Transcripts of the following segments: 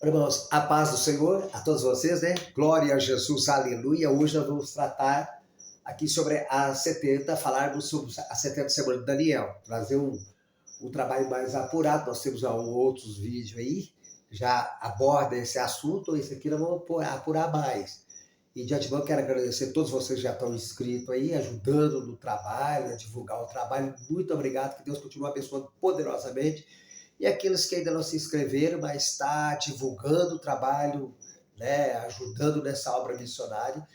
Irmãos, a paz do Senhor a todos vocês, né? Glória a Jesus, aleluia. Hoje nós vamos tratar aqui sobre a 70, falarmos sobre a 70 semana de Daniel, trazer um trabalho mais apurado. Nós temos outros vídeos aí, já aborda esse assunto, esse aqui nós vamos apurar mais. E de antemão quero agradecer a todos vocês que já estão inscritos aí, ajudando no trabalho, a divulgar o trabalho. Muito obrigado, que Deus continue abençoando poderosamente. E aqueles que ainda não se inscreveram, mas está divulgando o trabalho, né, ajudando nessa obra missionária.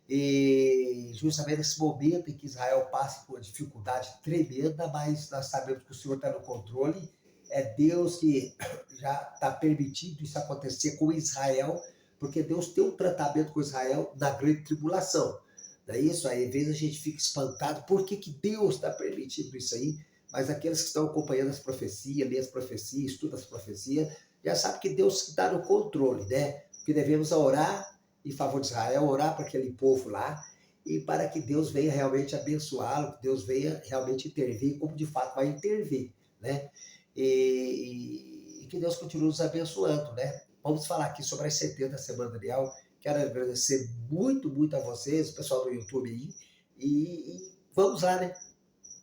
E justamente nesse momento em que Israel passa por uma dificuldade tremenda, mas nós sabemos que o Senhor está no controle. É Deus que já está permitindo isso acontecer com Israel, porque Deus tem um tratamento com Israel na grande tribulação. Não é isso? Aí, às vezes a gente fica espantado, por que Deus está permitindo isso aí? Mas aqueles que estão acompanhando as profecias, lê as profecias, estudam as profecias, já sabem que Deus está no controle, né? Que devemos orar em favor de Israel, orar para aquele povo lá, e para que Deus venha realmente abençoá-lo, que Deus venha realmente intervir, como de fato vai intervir, né? E que Deus continue nos abençoando, né? Vamos falar aqui sobre as 70 semanas de Daniel. Quero agradecer muito, muito a vocês, o pessoal do YouTube aí, e vamos lá, né?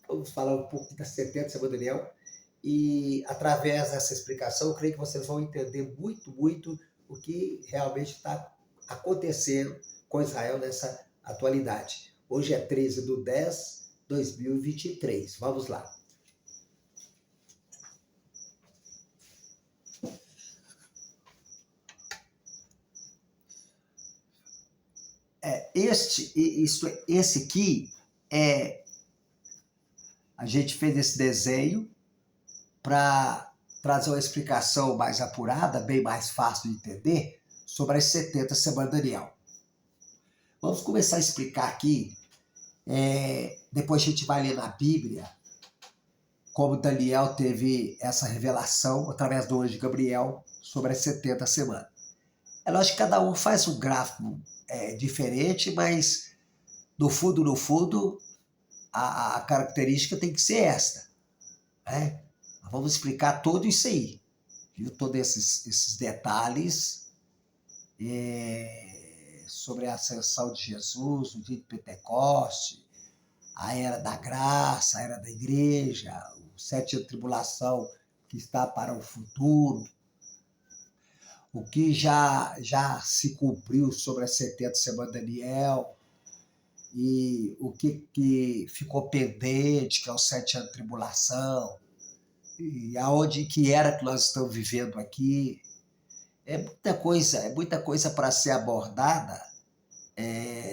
Vamos falar um pouco da 70 semanas de Daniel, e através dessa explicação, eu creio que vocês vão entender muito, muito o que realmente está acontecendo com Israel nessa atualidade. Hoje é 13/10/2023. Vamos lá. Esse aqui é... A gente fez esse desenho para trazer uma explicação mais apurada, bem mais fácil de entender, sobre as 70 semanas de Daniel. Vamos começar a explicar aqui, depois a gente vai ler na Bíblia, como Daniel teve essa revelação, através do anjo Gabriel, sobre as 70 semanas. É lógico que cada um faz um gráfico diferente, mas no fundo, a característica tem que ser esta, né? Vamos explicar tudo isso aí, viu? Todos esses detalhes sobre a ascensão de Jesus, o dia de Pentecoste, a era da graça, a era da igreja, o 7 anos de tribulação que está para o futuro, o que já se cumpriu sobre as 70 semanas de Daniel, e o que ficou pendente, que é o 7 anos de tribulação, e aonde que era que nós estamos vivendo aqui. É muita coisa para ser abordada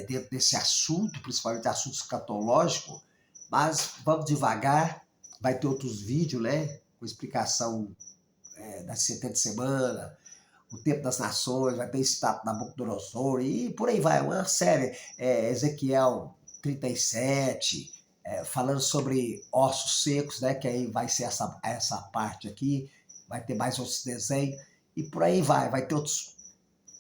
dentro desse assunto, principalmente assunto escatológico, mas vamos devagar. Vai ter outros vídeos, né, com explicação das 70 semanas, o tempo das nações, vai ter estátua da Nabucodonosor, e por aí vai, uma série, Ezequiel 37, falando sobre ossos secos, né, que aí vai ser essa parte aqui, vai ter mais outros desenhos, e por aí vai ter outros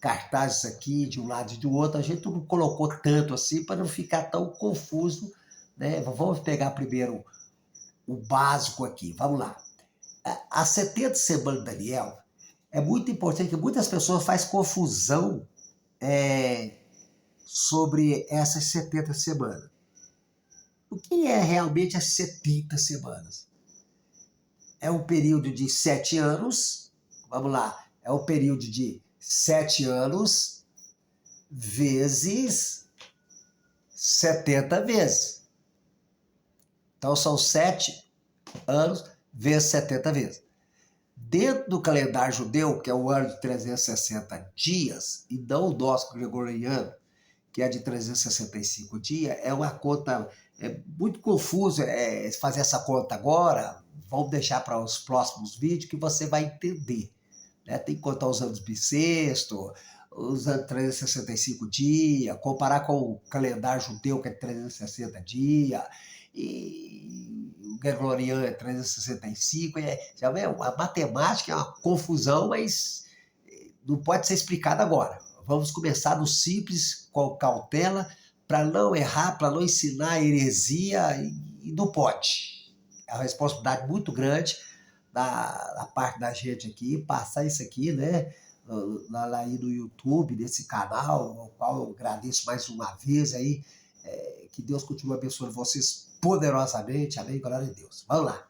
cartazes aqui, de um lado e do outro. A gente não colocou tanto assim, para não ficar tão confuso, né? Vamos pegar primeiro o básico aqui, vamos lá. A 70 semanas de Daniel, é muito importante, que muitas pessoas fazem confusão sobre essas 70 semanas. O que é realmente as 70 semanas? É um período de 7 anos, vamos lá, é um período de 7 anos vezes 70 vezes. Então são 7 anos vezes 70 vezes. Dentro do calendário judeu, que é o ano de 360 dias, e não o nosso gregoriano, que é de 365 dias, é uma conta muito confusa fazer essa conta agora. Vamos deixar para os próximos vídeos que você vai entender, né? Tem que contar os anos bissexto, os anos 365 dias, comparar com o calendário judeu, que é 360 dias, e o gregoriano é 365, já vê, a matemática é uma confusão, mas não pode ser explicada agora. Vamos começar no simples, com cautela, para não errar, para não ensinar heresia, e não pode. É uma responsabilidade muito grande da parte da gente aqui, passar isso aqui, né? lá aí no YouTube, nesse canal, ao qual eu agradeço mais uma vez aí. Que Deus continue abençoando vocês poderosamente. Amém? Glória a Deus. Vamos lá.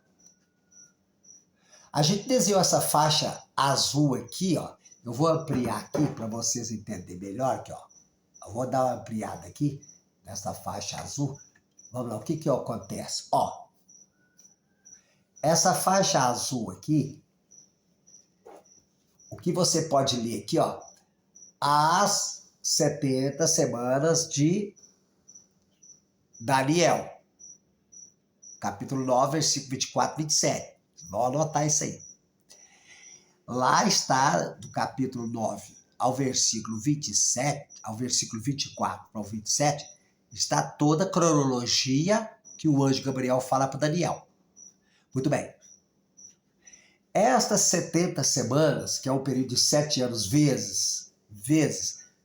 A gente desenhou essa faixa azul aqui, ó. Eu vou ampliar aqui para vocês entenderem melhor aqui, ó. Eu vou dar uma ampliada aqui nessa faixa azul. Vamos lá, o que acontece? Ó, essa faixa azul aqui, o que você pode ler aqui, ó, as 70 semanas de Daniel, capítulo 9, versículo 24 e 27. Vão anotar isso aí. Lá está, do capítulo 9 ao versículo 27, ao versículo 24 para o 27, está toda a cronologia que o anjo Gabriel fala para Daniel. Muito bem. Estas 70 semanas, que é um período de 7 anos vezes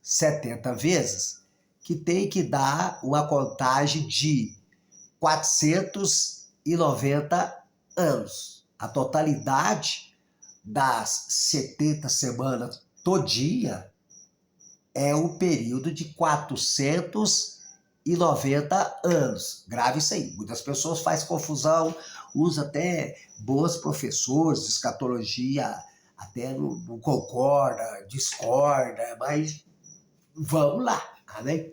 70 vezes, que tem que dar uma contagem de 490 anos. A totalidade das 70 semanas todinha é um período de 490 anos. Grave isso aí. Muitas pessoas fazem confusão, usam até bons professores de escatologia, até não concorda, discorda, mas vamos lá, amém?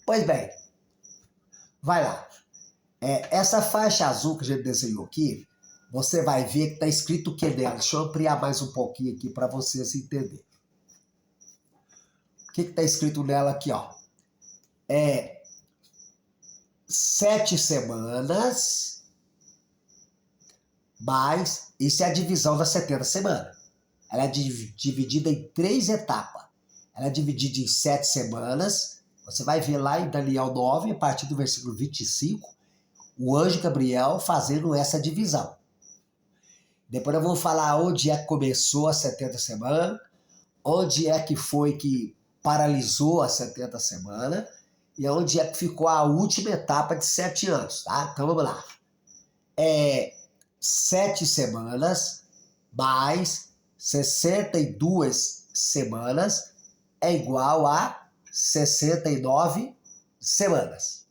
Pois bem, vai lá. Essa faixa azul que a gente desenhou aqui, você vai ver que está escrito o que nela. Deixa eu ampliar mais um pouquinho aqui para vocês entenderem. O que está escrito nela aqui, ó? 7 semanas, mas isso é a divisão das 70 semanas. Ela é dividida em 3 etapas. Ela é dividida em 7 semanas. Você vai ver lá em Daniel 9, a partir do versículo 25, o anjo Gabriel fazendo essa divisão. Depois eu vou falar onde é que começou as 70 semanas, onde é que foi que paralisou as 70 semanas e onde é que ficou a última etapa de 7 anos, tá? Então vamos lá. 7 semanas mais 62 semanas é igual a 69 semanas.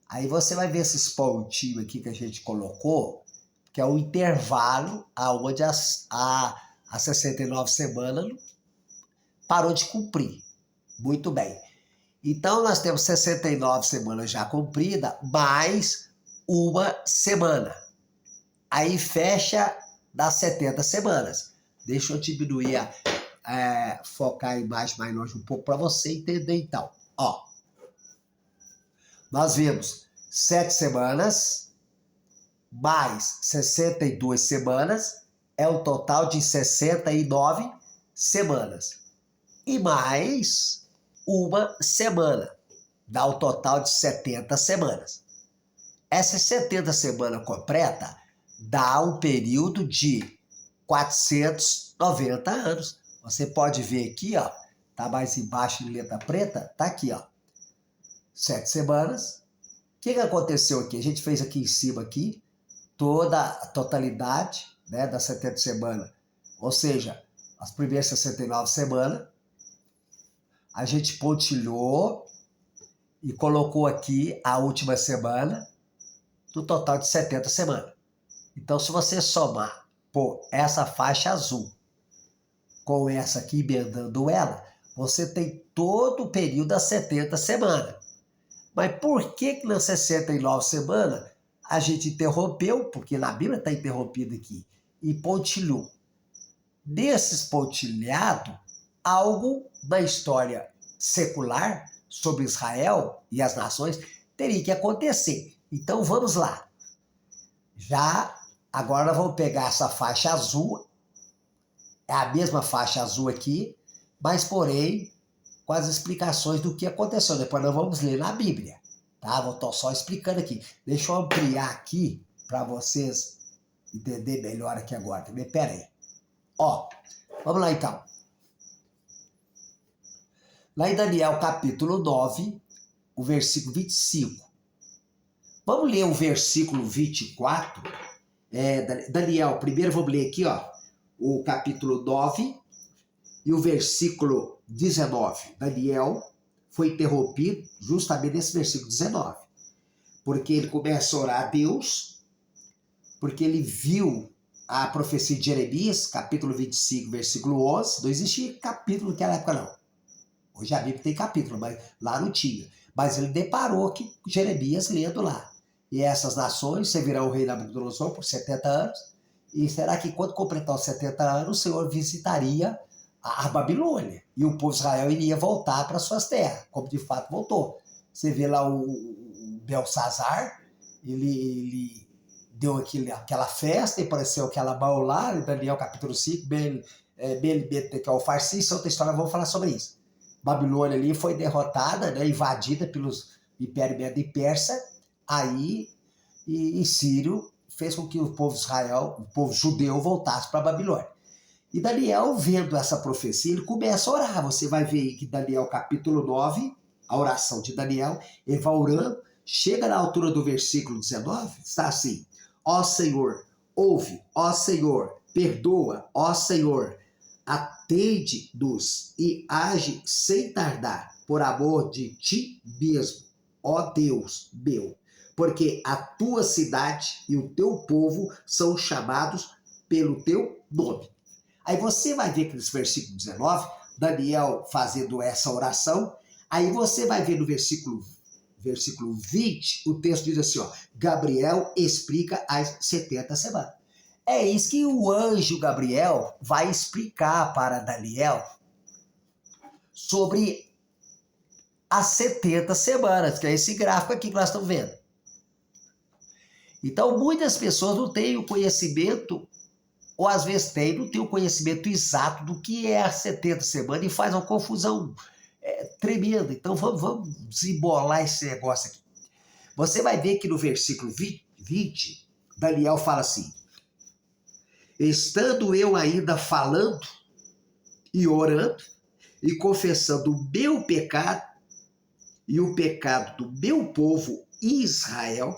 Aí você vai ver esses pontinhos aqui que a gente colocou, que é o intervalo aonde as 69 semanas parou de cumprir. Muito bem. Então, nós temos 69 semanas já cumpridas, mais uma semana. Aí fecha das 70 semanas. Deixa eu diminuir, focar a imagem mais longe um pouco para você entender então. Ó, nós vimos 7 semanas mais 62 semanas é um total de 69 semanas. E mais uma semana dá um total de 70 semanas. Essas 70 semanas completa dá um período de 490 anos. Você pode ver aqui, ó, tá mais embaixo em letra preta, tá aqui, ó. 7 semanas. O que aconteceu aqui? A gente fez aqui em cima aqui toda a totalidade, né, das 70 semanas. Ou seja, as primeiras 69 semanas. A gente pontilhou e colocou aqui a última semana, no total de 70 semanas. Então, se você somar por essa faixa azul com essa aqui emendando ela, você tem todo o período das 70 semanas. Mas por que nas 69 semanas a gente interrompeu? Porque na Bíblia está interrompido aqui. E pontilhou. Desses pontilhados, algo da história secular sobre Israel e as nações teria que acontecer. Então vamos lá. Agora nós vamos pegar essa faixa azul, é a mesma faixa azul aqui, mas porém com as explicações do que aconteceu. Depois nós vamos ler na Bíblia, tá? Vou estar só explicando aqui. Deixa eu ampliar aqui para vocês entenderem melhor aqui agora. Pera aí. Ó, vamos lá então. Lá em Daniel capítulo 9, o versículo 25. Vamos ler o versículo 24. Daniel, primeiro vamos ler aqui, ó, o capítulo 9, E o versículo 19, Daniel foi interrompido justamente nesse versículo 19. Porque ele começa a orar a Deus, porque ele viu a profecia de Jeremias, capítulo 25, versículo 11. Não existia capítulo naquela época, não. Hoje a Bíblia tem capítulo, mas lá não tinha. Mas ele deparou que Jeremias lendo lá. E essas nações servirão o rei Nabucodonosor por 70 anos. E será que quando completar os 70 anos, o Senhor visitaria a Babilônia? E o povo de Israel iria voltar para suas terras, como de fato voltou. Você vê lá o Belsazar, ele deu aquela festa e apareceu aquela mão lá, em Daniel capítulo 5, Bel Farsis, outra história, vamos falar sobre isso. Babilônia ali foi derrotada, né, invadida pelos Império Medo e Persa, aí e Círio fez com que o povo de Israel, o povo judeu, voltasse para a Babilônia. E Daniel, vendo essa profecia, ele começa a orar. Você vai ver aí que Daniel capítulo 9, a oração de Daniel, ele vai orando, chega na altura do versículo 19, está assim: ó Senhor, ouve, ó Senhor, perdoa, ó Senhor, atende-nos e age sem tardar, por amor de ti mesmo, ó Deus meu, porque a tua cidade e o teu povo são chamados pelo teu nome. Aí você vai ver que nesse versículo 19, Daniel fazendo essa oração, aí você vai ver no versículo 20, o texto diz assim, ó, Gabriel explica as 70 semanas. É isso que o anjo Gabriel vai explicar para Daniel sobre as 70 semanas, que é esse gráfico aqui que nós estamos vendo. Então, muitas pessoas não têm o conhecimento, ou às vezes têm, não têm o conhecimento exato do que é as 70 semanas e faz uma confusão tremenda. Então, vamos desembolar esse negócio aqui. Você vai ver que no versículo 20, Daniel fala assim, estando eu ainda falando e orando e confessando o meu pecado e o pecado do meu povo Israel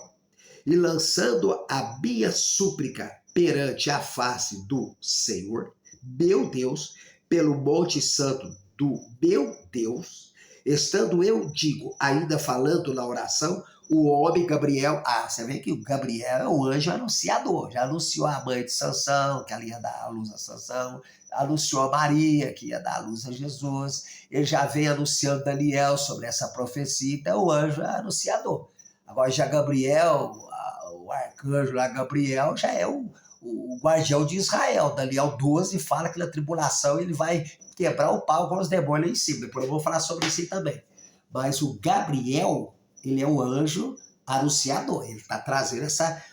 e lançando a minha súplica perante a face do Senhor, meu Deus, pelo monte santo do meu Deus, estando eu, digo, ainda falando na oração, o homem Gabriel, você vê que o Gabriel é o anjo anunciador, já anunciou a mãe de Sansão, que ela ia dar a luz a Sansão, anunciou a Maria, que ia dar a luz a Jesus, ele já vem anunciando Daniel sobre essa profecia, então o anjo é anunciador. Agora já Gabriel, o arcanjo lá, Gabriel, já é o guardião de Israel. Daniel 12 fala que na tribulação ele vai quebrar o pau com os demônios lá em cima, depois eu vou falar sobre isso também. Mas o Gabriel, ele é o anjo anunciador, ele está trazendo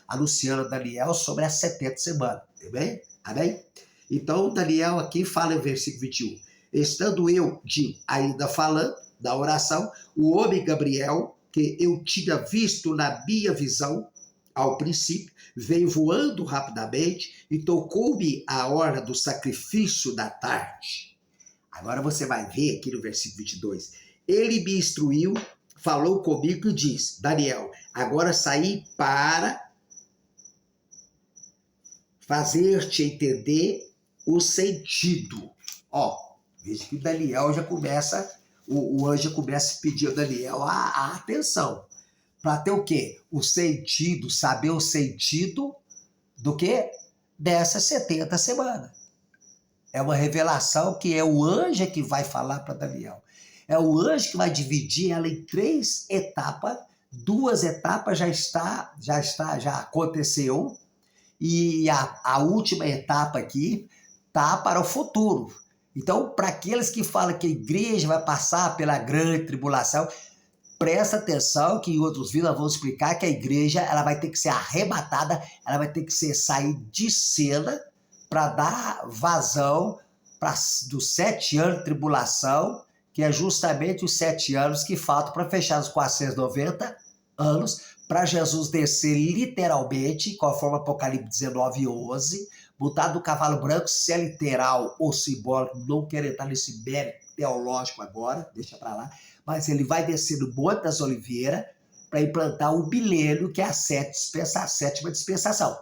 anunciando a Daniel sobre as 70 semanas, amém? Amém? Então, Daniel aqui fala em versículo 21, estando eu, ainda falando, da oração, o homem Gabriel, que eu tinha visto na minha visão, ao princípio, veio voando rapidamente e tocou-me a hora do sacrifício da tarde. Agora você vai ver aqui no versículo 22, ele me instruiu, falou comigo e disse, Daniel, agora saí para fazer-te entender o sentido. Ó, veja que Daniel já começa, o anjo começa a pedir a Daniel a atenção. Para ter o quê? O sentido, saber o sentido do quê? Dessas 70 semanas. É uma revelação que é o anjo que vai falar para Daniel. É o anjo que vai dividir ela em 3 etapas. 2 etapas já aconteceu. E a última etapa aqui está para o futuro. Então, para aqueles que falam que a igreja vai passar pela grande tribulação, presta atenção que em outros vídeos nós vamos explicar que a igreja ela vai ter que ser arrebatada, ela vai ter que sair de cena para dar vazão dos 7 anos de tribulação, que é justamente os 7 anos que faltam para fechar os 490 anos, para Jesus descer literalmente, conforme Apocalipse 19:11, botar do cavalo branco, se é literal ou simbólico, não quero entrar nesse mérito teológico agora, deixa para lá, mas ele vai descer no Monte das Oliveiras para implantar o milênio, que é a 7ª dispensação.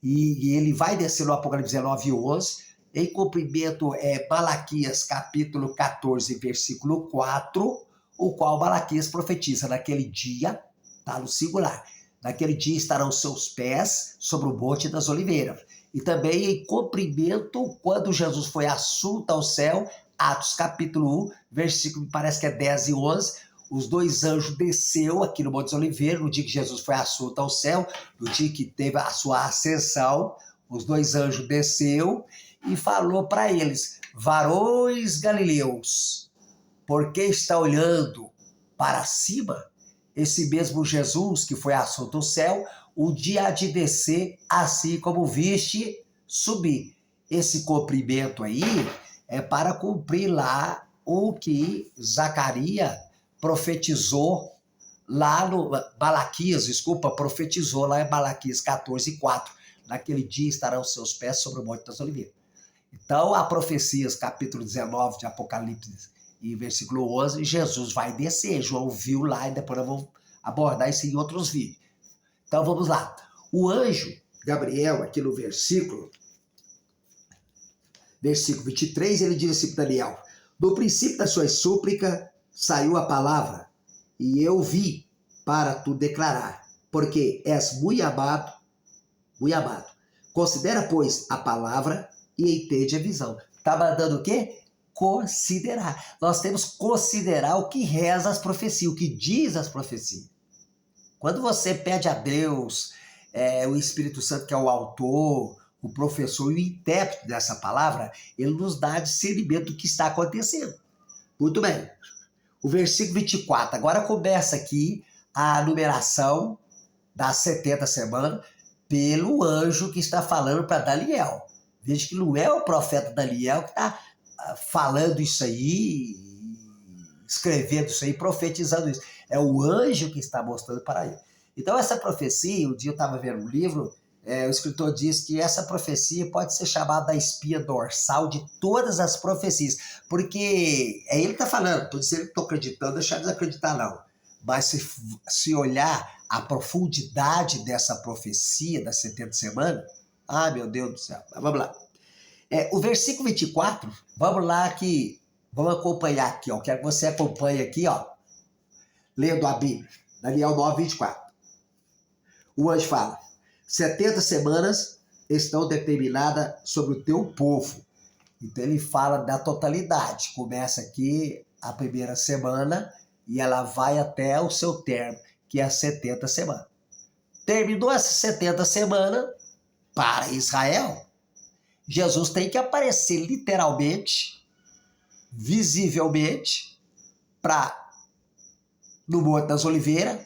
E ele vai descer no Apocalipse 19:11, em cumprimento Malaquias capítulo 14, versículo 4, o qual Malaquias profetiza: naquele dia, está no singular, naquele dia estarão seus pés sobre o Monte das Oliveiras. E também em cumprimento, quando Jesus foi assunto ao céu, Atos capítulo 1, versículo, parece que é 10 e 11, os dois anjos desceu aqui no Monte das Oliveiras, no dia que Jesus foi assunto ao céu, no dia que teve a sua ascensão, os dois anjos desceu e falou para eles: varões galileus, por que está olhando para cima? Esse mesmo Jesus que foi assunto ao céu, o dia há de descer, assim como viste subir. Esse cumprimento aí é para cumprir lá o que Zacarias profetizou lá no Malaquias, profetizou lá em Malaquias 14, 4. Naquele dia estarão seus pés sobre o Monte das Oliveiras. Então, a profecias, capítulo 19 de Apocalipse e versículo 11, Jesus vai descer. João viu lá e depois nós vamos abordar isso em outros vídeos. Então, vamos lá. O anjo Gabriel, aqui no versículo 23, ele diz assim para Daniel: no princípio da sua súplica saiu a palavra, e eu vi para tu declarar, porque és muito amado, muito amado. Considera, pois, a palavra e entende a visão. Está mandando o quê? Considerar. Nós temos que considerar o que reza as profecias, o que diz as profecias. Quando você pede a Deus, o Espírito Santo, que é o autor, o professor e o intérprete dessa palavra, ele nos dá discernimento do que está acontecendo. Muito bem. O versículo 24. Agora começa aqui a numeração das 70 semanas pelo anjo que está falando para Daniel. Veja que não é o profeta Daniel que está falando isso aí, escrevendo isso aí, profetizando isso. É o anjo que está mostrando para ele. Então essa profecia, um dia eu estava vendo um livro, o escritor diz que essa profecia pode ser chamada a espinha dorsal de todas as profecias, porque ele que está falando, estou dizendo que estou acreditando, deixar de acreditar não, mas se olhar a profundidade dessa profecia das 70 semanas, meu Deus do céu, vamos lá. O versículo 24, vamos lá que, vamos acompanhar aqui, ó, quero que você acompanhe aqui, ó, lendo a Bíblia, Daniel 9, 24. O anjo fala: 70 semanas estão determinadas sobre o teu povo. Então ele fala da totalidade. Começa aqui a primeira semana e ela vai até o seu termo, que é as 70 semanas. Terminou essas 70 semanas, para Israel, Jesus tem que aparecer literalmente, visivelmente, no Monte das Oliveiras,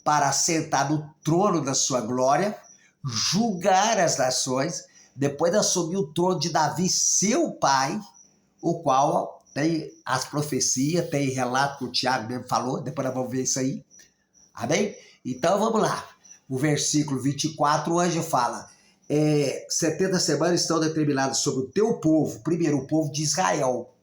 para sentar no trono da sua glória, julgar as nações, depois de assumir o trono de Davi, seu pai, o qual tem as profecias, tem relato que o Tiago mesmo falou, depois nós vamos ver isso aí. Amém? Então vamos lá. O versículo 24, o anjo fala: 70 semanas estão determinadas sobre o teu povo, primeiro o povo de Israel.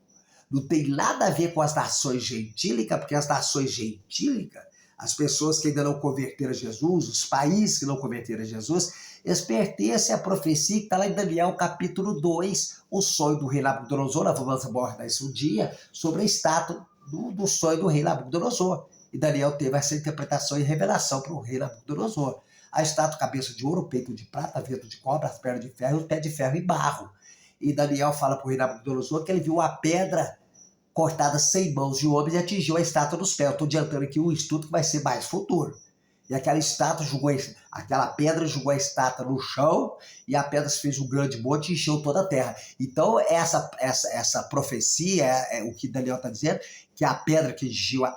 Não tem nada a ver com as nações gentílicas, porque as nações gentílicas, as pessoas que ainda não converteram a Jesus, os países que não converteram a Jesus, eles pertencem à profecia que está lá em Daniel capítulo 2, o sonho do rei Nabucodonosor. Nós vamos abordar isso um dia, sobre a estátua do sonho do rei Nabucodonosor. E Daniel teve essa interpretação e revelação para o rei Nabucodonosor. A estátua, cabeça de ouro, peito de prata, vento de cobre, as pernas de ferro e os pés de ferro e barro. E Daniel fala para o rei Nabucodonosor que ele viu a pedra cortada sem mãos de homens e atingiu a estátua dos pés. Eu estou adiantando aqui um estudo que vai ser mais futuro. E aquela pedra jogou a estátua no chão e a pedra se fez um grande monte e encheu toda a terra. Então, essa profecia, o que Daniel está dizendo, que a pedra que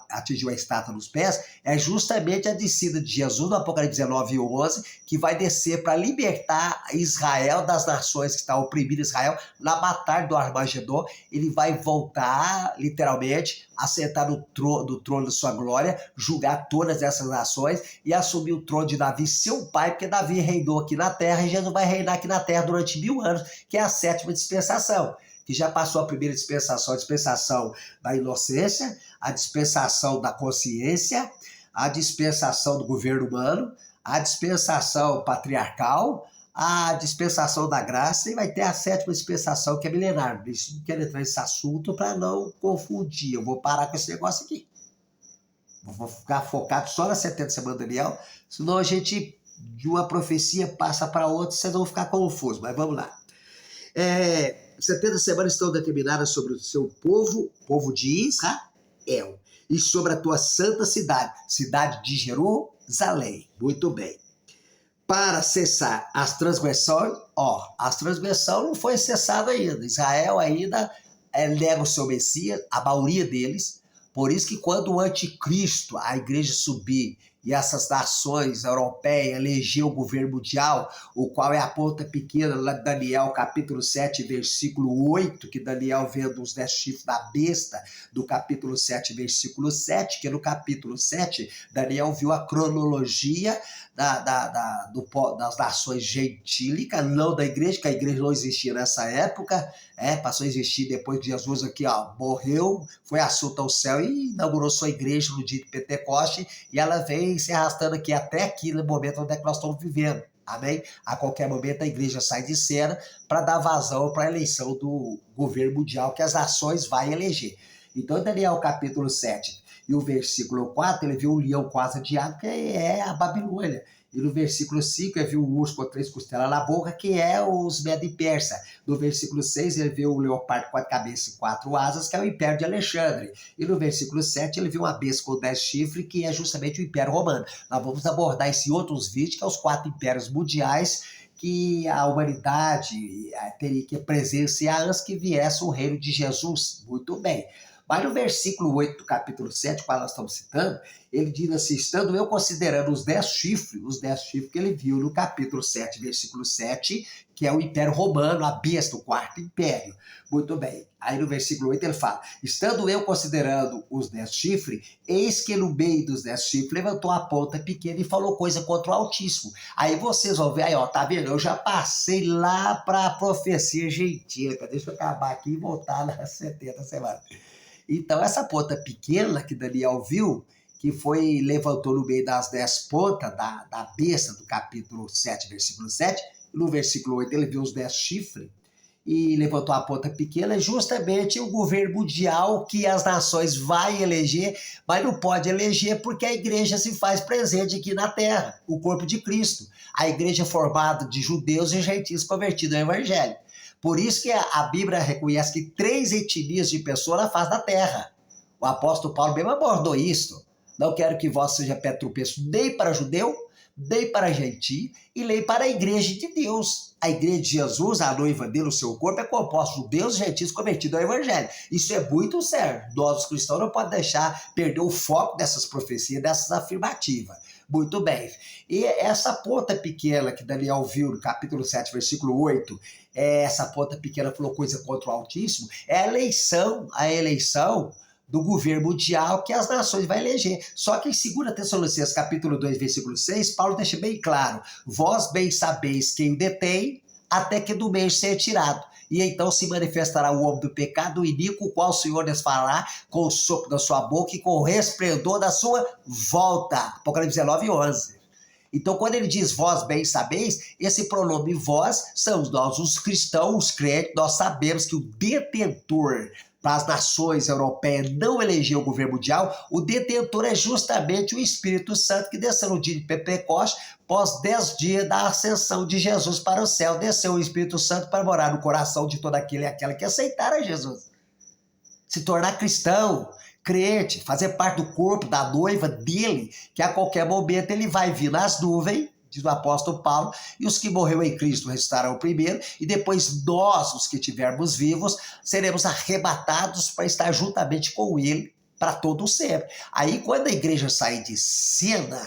atingiu a estátua nos pés, é justamente a descida de Jesus no Apocalipse 19, 11, que vai descer para libertar Israel das nações que estão oprimindo Israel. Na batalha do Armagedon, ele vai voltar, literalmente, a sentar no trono da sua glória, julgar todas essas nações e assumir o trono de Davi, seu pai, porque Davi reinou aqui na terra e Jesus vai reinar aqui na terra durante 1000 anos, que é a 7ª dispensação. Que já passou a primeira dispensação, a dispensação da inocência, a dispensação da consciência, a dispensação do governo humano, a dispensação patriarcal, a dispensação da graça e vai ter a sétima dispensação, que é milenar. Deixa eu não quero entrar nesse assunto para não confundir. Eu vou parar com esse negócio aqui. Vou ficar focado só na 70 semana de Daniel, senão a gente, de uma profecia, passa para outra, vocês vão ficar confusos, mas vamos lá. 70 semanas estão determinadas sobre o seu povo de Israel, e sobre a tua santa cidade, cidade de Jerusalém. Muito bem. Para cessar as transgressões, as transgressões não foi cessada ainda. Israel ainda nega o seu Messias, a maioria deles. Por isso que quando o anticristo, a igreja subir, e essas nações europeias eleger o governo mundial, o qual é a ponta pequena lá de Daniel, capítulo 7, versículo 8, que Daniel vendo os 10 chifres da besta, do capítulo 7, versículo 7, que no capítulo 7, Daniel viu a cronologia das nações gentílicas, não da igreja, que a igreja não existia nessa época, passou a existir depois que Jesus aqui, morreu, foi assunto ao céu e inaugurou sua igreja no dia de Pentecoste, e ela vem se arrastando até aqui no momento onde é que nós estamos vivendo. Amém? A qualquer momento a igreja sai de cena para dar vazão para a eleição do governo mundial que as nações vão eleger. Então, Daniel capítulo 7 e o versículo 4, ele viu um leão com asa de água, que é a Babilônia. E no versículo 5, ele viu um urso com 3 costelas na boca, que é os Medo Persa. No versículo 6, ele viu um leopardo com 4 cabeças e 4 asas, que é o Império de Alexandre. E no versículo 7, ele viu uma besta com 10 chifres, que é justamente o Império Romano. Nós vamos abordar isso em outros vídeos, que é os 4 impérios mundiais, que a humanidade teria que presenciar antes que viesse o reino de Jesus. Muito bem. Mas no versículo 8 do capítulo 7, qual nós estamos citando, ele diz assim: estando eu considerando os 10 chifres que ele viu no capítulo 7, versículo 7, que é o Império Romano, a besta, o 4º império. Muito bem. Aí no versículo 8 ele fala: estando eu considerando os 10 chifres, eis que no meio dos 10 chifres levantou a ponta pequena e falou coisa contra o Altíssimo. Aí vocês vão ver, tá vendo? Eu já passei lá para a profecia gentílica. Deixa eu acabar aqui e voltar nas 70 semanas. Então, essa ponta pequena que Daniel viu, que levantou no meio das 10 pontas da besta do capítulo 7, versículo 7, no versículo 8 ele viu os 10 chifres, e levantou a ponta pequena, é justamente o governo mundial que as nações vão eleger, mas não pode eleger porque a igreja se faz presente aqui na terra, o corpo de Cristo. A igreja formada de judeus e gentios convertidos ao evangelho. Por isso que a Bíblia reconhece que 3 etnias de pessoas na face da terra. O apóstolo Paulo mesmo abordou isso. Não quero que vós seja pé tropeço nem para judeu, nem para gentio, e nem para a igreja de Deus. A igreja de Jesus, a noiva dele, o seu corpo, é composto de judeus e gentios convertidos ao evangelho. Isso é muito sério. Nós, os cristãos, não podemos deixar perder o foco dessas profecias, dessas afirmativas. Muito bem. E essa ponta pequena que Daniel viu no capítulo 7, versículo 8, essa ponta pequena falou coisa contra o Altíssimo, é a eleição do governo mundial que as nações vão eleger. Só que em 2 Tessalonicenses, capítulo 2, versículo 6, Paulo deixa bem claro: vós bem sabeis quem o detém, até que do meio seja tirado. E então se manifestará o homem do pecado, o iníquo, o qual o Senhor desfará com o sopro da sua boca e com o resplendor da sua volta. Apocalipse 19, 11. Então, quando ele diz vós bem sabeis, esse pronome vós somos nós, os cristãos, os crentes. Nós sabemos que o detentor para as nações europeias não eleger o governo mundial, o detentor é justamente o Espírito Santo, que desceu no dia de Pentecoste, após 10 dias da ascensão de Jesus para o céu. Desceu o Espírito Santo para morar no coração de todo aquele e aquela que aceitaram Jesus. Se tornar cristão, crente, fazer parte do corpo da noiva dele, que a qualquer momento ele vai vir nas nuvens, diz o apóstolo Paulo, e os que morreram em Cristo ressuscitarão primeiro, e depois nós, os que estivermos vivos, seremos arrebatados para estar juntamente com ele para todo o sempre. Aí, quando a igreja sair de cena,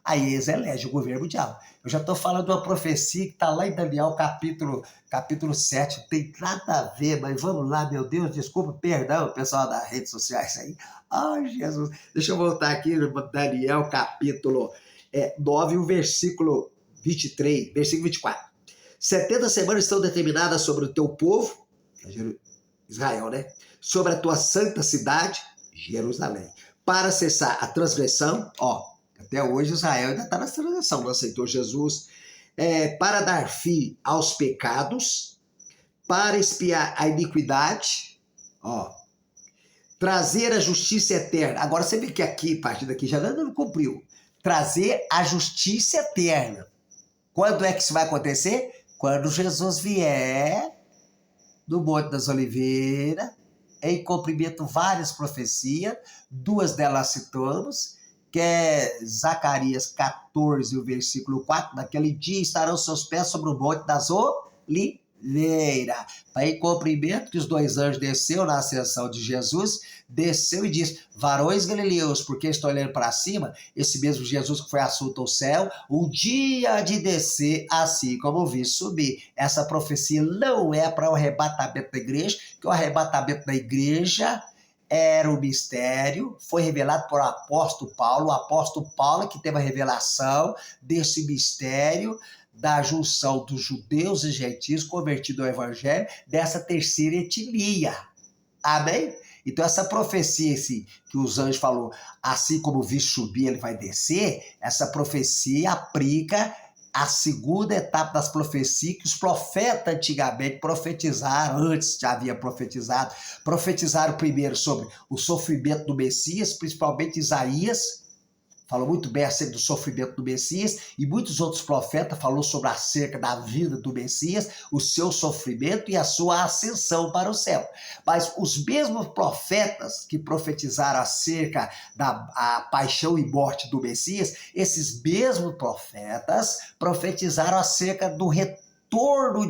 aí eles elegem o governo mundial. Eu já estou falando de uma profecia que está lá em Daniel, capítulo 7, não tem nada a ver, mas vamos lá, meu Deus, desculpa, perdão, pessoal das redes sociais aí. Ai, Jesus, deixa eu voltar aqui no Daniel, capítulo 9, o versículo 23, versículo 24. 70 semanas estão determinadas sobre o teu povo, Israel, né? Sobre a tua santa cidade, Jerusalém, para cessar a transgressão, até hoje Israel ainda está na transgressão, não aceitou Jesus, para dar fim aos pecados, para expiar a iniquidade, ó, trazer a justiça eterna. Agora você vê que aqui, a partir daqui, já não cumpriu. Trazer a justiça eterna. Quando é que isso vai acontecer? Quando Jesus vier do Monte das Oliveiras, em cumprimento várias profecias, duas delas citamos, que é Zacarias 14, o versículo 4, naquele dia estarão seus pés sobre o Monte das Oliveiras. Para em cumprimento que os dois anjos desceu na ascensão de Jesus, desceu e disse: varões galileus, porque estou olhando para cima, esse mesmo Jesus que foi assunto ao céu, um dia de descer, assim como vi subir. Essa profecia não é para o arrebatamento da igreja, que o arrebatamento da igreja era um mistério, foi revelado por o apóstolo Paulo que teve a revelação desse mistério, da junção dos judeus e gentios convertidos ao evangelho, dessa terceira etnia. Amém? Então essa profecia que os anjos falou, assim como vi subir, ele vai descer, essa profecia aplica a segunda etapa das profecias que os profetas antigamente profetizaram, antes já havia profetizado. Profetizaram primeiro sobre o sofrimento do Messias, principalmente Isaías, falou muito bem acerca do sofrimento do Messias, e muitos outros profetas falaram sobre acerca da vida do Messias, o seu sofrimento e a sua ascensão para o céu. Mas os mesmos profetas que profetizaram acerca da paixão e morte do Messias, esses mesmos profetas profetizaram acerca do retorno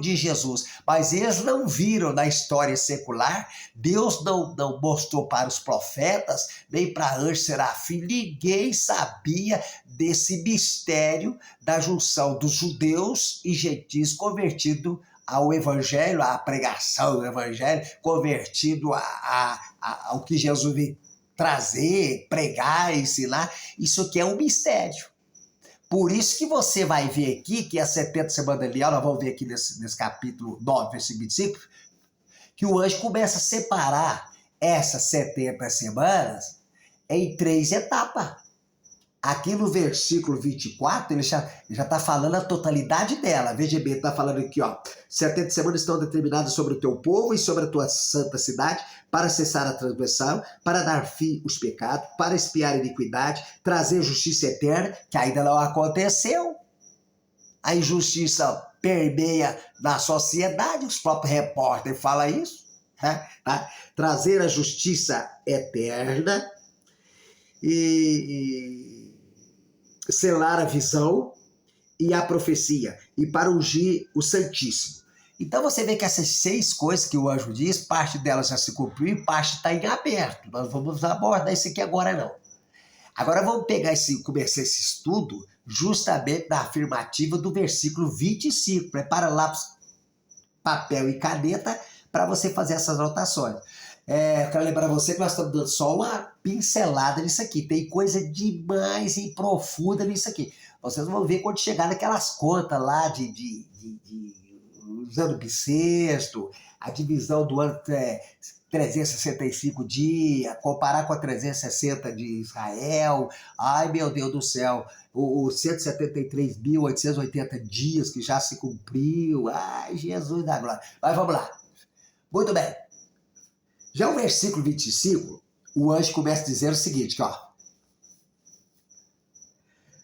de Jesus, mas eles não viram na história secular, Deus não mostrou para os profetas, nem para anjo serafim, ninguém sabia desse mistério da junção dos judeus e gentios convertidos ao evangelho, à pregação do evangelho, convertido ao que Jesus veio trazer, pregar, ensinar. Isso aqui é um mistério. Por isso que você vai ver aqui, que a 70 semanas de Daniel, nós vamos ver aqui nesse capítulo 9, versículo 25, que o anjo começa a separar essas 70 semanas em 3 etapas. Aqui no versículo 24, ele já está falando a totalidade dela. Veja bem, está falando aqui, ó. 70 semanas estão determinadas sobre o teu povo e sobre a tua santa cidade, para cessar a transgressão, para dar fim aos pecados, para expiar a iniquidade, trazer justiça eterna, que ainda não aconteceu. A injustiça permeia na sociedade, os próprios repórteres falam isso. Tá? Trazer a justiça eterna e selar a visão e a profecia, e para ungir o Santíssimo. Então você vê que essas 6 coisas que o anjo diz, parte delas já se cumpriu e parte está em aberto. Nós vamos abordar isso aqui agora não. Agora vamos pegar começar esse estudo justamente na afirmativa do versículo 25. Prepara lápis, papel e caneta para você fazer essas anotações. Quero lembrar você que nós estamos dando só uma pincelada nisso aqui. Tem coisa demais e profunda nisso aqui. Vocês vão ver quando chegar naquelas contas lá de usando bissexto, a divisão do ano 365 dias, comparar com a 360 de Israel. Ai, meu Deus do céu, os 173.880 dias que já se cumpriu. Ai, Jesus da glória. Mas vamos lá. Muito bem. Já o versículo 25, o anjo começa dizendo o seguinte, ó.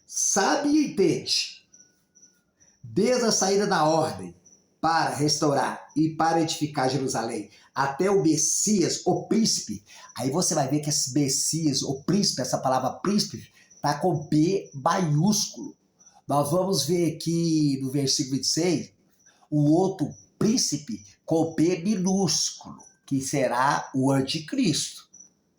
Sabe e entende, desde a saída da ordem para restaurar e para edificar Jerusalém, até o Messias, o príncipe. Aí você vai ver que esse Messias, o príncipe, essa palavra príncipe, está com P maiúsculo. Nós vamos ver aqui no versículo 26, o outro príncipe com P minúsculo, que será o anticristo.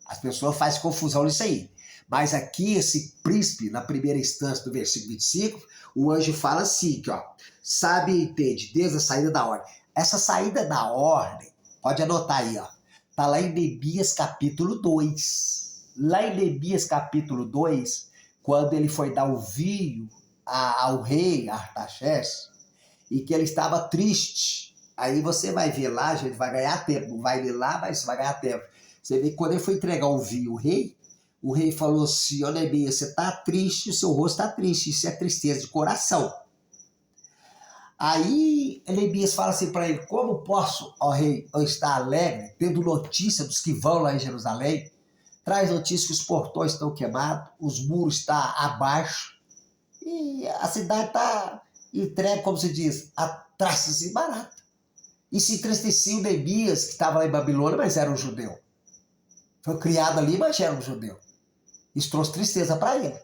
As pessoas fazem confusão nisso aí. Mas aqui, esse príncipe, na primeira instância do versículo 25, o anjo fala assim, que, ó, sabe e entende, desde a saída da ordem. Essa saída da ordem, pode anotar aí, ó, tá lá em Neemias capítulo 2. Lá em Neemias capítulo 2, quando ele foi dar o vinho ao rei Artaxerxes, e que ele estava triste. Aí você vai ver lá, a gente vai ganhar tempo. Não vai ler lá, mas vai ganhar tempo. Você vê que quando ele foi entregar o vinho ao rei, o rei falou assim, ô Neemias, você está triste, o seu rosto está triste. Isso é tristeza de coração. Aí Neemias fala assim para ele: como posso, ó rei, eu estar alegre, tendo notícia dos que vão lá em Jerusalém? Traz notícia que os portões estão queimados, os muros estão abaixo e a cidade está entregue, como se diz, a traços e barata. E se entristecia o Neemias, que estava lá em Babilônia, mas era um judeu. Foi criado ali, mas era um judeu. Isso trouxe tristeza para ele.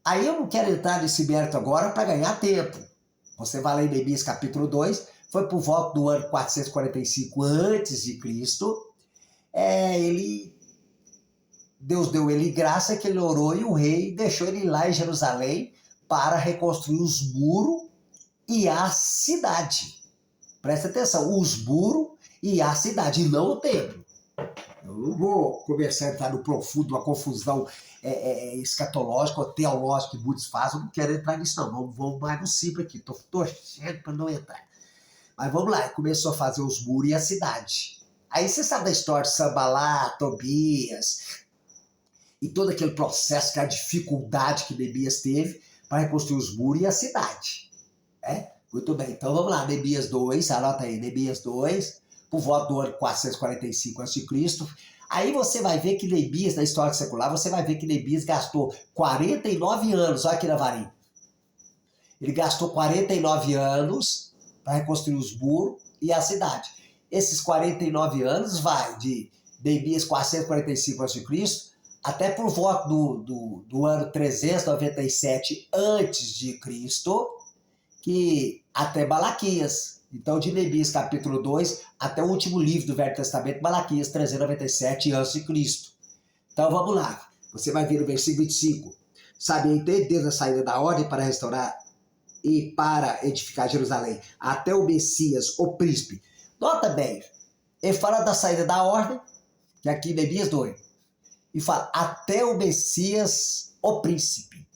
Aí eu não quero entrar nesse mérito agora para ganhar tempo. Você vai lá em Neemias capítulo 2, foi por volta do ano 445 a.C. Deus deu ele graça que ele orou e o rei deixou ele lá em Jerusalém para reconstruir os muros e a cidade. Presta atenção, os muros e a cidade, e não o templo. Eu não vou começar a entrar no profundo, uma confusão escatológica ou teológica que muitos fazem, eu não quero entrar nisso não, vamos mais no simples aqui, estou torcendo para não entrar. Mas vamos lá, ele começou a fazer os muros e a cidade. Aí você sabe da história de Sambalá, Tobias, e todo aquele processo, aquela dificuldade que Neemias teve para reconstruir os muros e a cidade. Muito bem, então vamos lá, Neemias 2, anota aí, Neemias 2, por volta do ano 445 a.C., aí você vai ver que Neemias, na história secular, você vai ver que Neemias gastou 49 anos, olha aqui na varinha. Ele gastou 49 anos para reconstruir os muros e a cidade. Esses 49 anos vai de Neemias 445 a.C., até por volta do ano 397 a.C., que até Malaquias. Então, de Neemias capítulo 2 até o último livro do Velho Testamento, Malaquias 397 a.C. Então, vamos lá. Você vai ver no versículo 25. Sabe, entende desde a saída da ordem para restaurar e para edificar Jerusalém, até o Messias, o príncipe. Nota bem, ele fala da saída da ordem, que é aqui em Neemias 2, e fala até o Messias, o príncipe.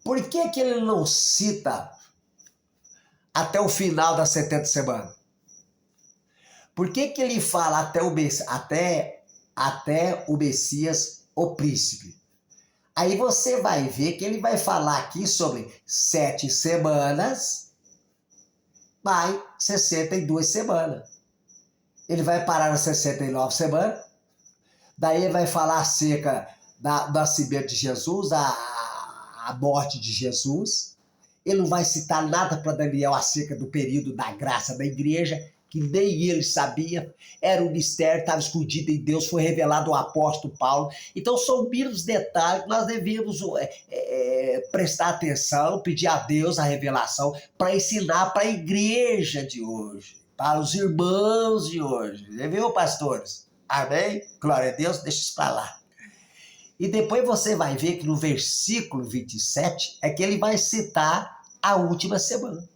Por que que ele não cita até o final das 70 semanas? Por que que ele fala até o Messias, o príncipe? Aí você vai ver que ele vai falar aqui sobre 7 semanas, mais 62 semanas. Ele vai parar nas 69 semanas, daí ele vai falar acerca do nascimento de Jesus, a morte de Jesus. Ele não vai citar nada para Daniel acerca do período da graça da igreja, que nem ele sabia, era um mistério, estava escondido em Deus, foi revelado ao apóstolo Paulo. Então são mínimos detalhes que nós devemos prestar atenção, pedir a Deus a revelação para ensinar para a igreja de hoje, para os irmãos de hoje. Viu, pastores? Amém? Glória a Deus, deixa isso para lá. E depois você vai ver que no versículo 27 é que ele vai citar a última semana.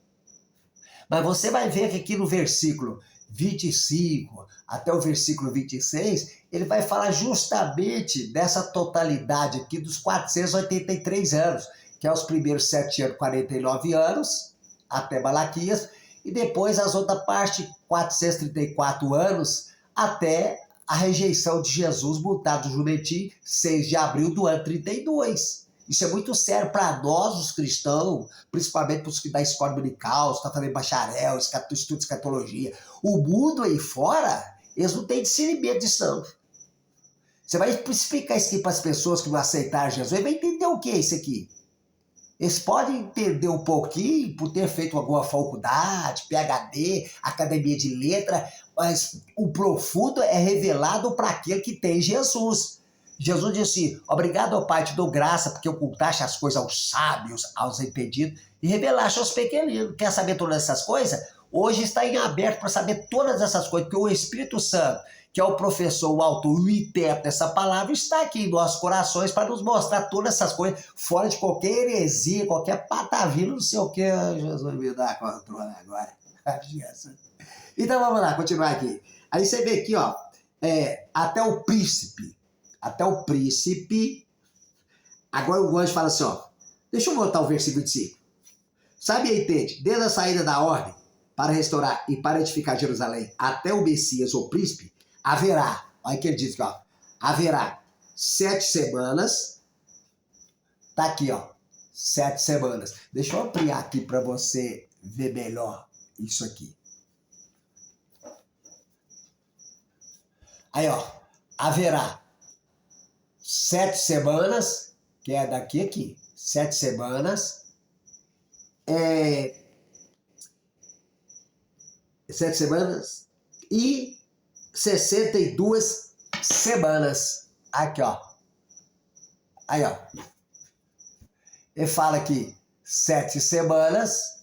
Mas você vai ver que aqui no versículo 25 até o versículo 26, ele vai falar justamente dessa totalidade aqui dos 483 anos, que é os primeiros 7 anos, 49 anos, até Malaquias, e depois as outras partes, 434 anos, até a rejeição de Jesus, multado do jumentinho, 6 de abril do ano 32. Isso é muito sério para nós, os cristãos, principalmente para os que da escola dominical, está fazendo bacharel, estudo de escatologia. O mundo aí fora, eles não têm discernimento disso, não. Você vai explicar isso aqui para as pessoas que não aceitaram Jesus, ele vai entender o que é isso aqui. Eles podem entender um pouquinho por ter feito alguma faculdade, PhD, academia de letra, mas o profundo é revelado para aquele que tem Jesus. Jesus disse, obrigado, ó Pai, te dou graça, porque ocultaste as coisas aos sábios, aos impedidos, e revelaste aos pequeninos. Quer saber todas essas coisas? Hoje está em aberto para saber todas essas coisas, porque o Espírito Santo, que é o professor, o autor, o intérprete dessa palavra, está aqui em nossos corações para nos mostrar todas essas coisas, fora de qualquer heresia, qualquer patavina, não sei o que. Jesus me dá controle agora. Então vamos lá, continuar aqui. Aí você vê aqui, ó, até o príncipe. Até o príncipe. Agora o anjo fala assim, ó. Deixa eu voltar ao versículo 25. Sabe aí, entende? Desde a saída da ordem para restaurar e para edificar Jerusalém até o Messias, o príncipe, haverá. Olha o que ele diz aqui, ó. Haverá 7 semanas. Tá aqui, ó. 7 semanas. Deixa eu ampliar aqui para você ver melhor isso aqui. Aí, ó, haverá 7 semanas, que é daqui a aqui, 7 semanas, 7 semanas e 62 semanas. Aqui, ó. Aí, ó. Ele fala aqui 7 semanas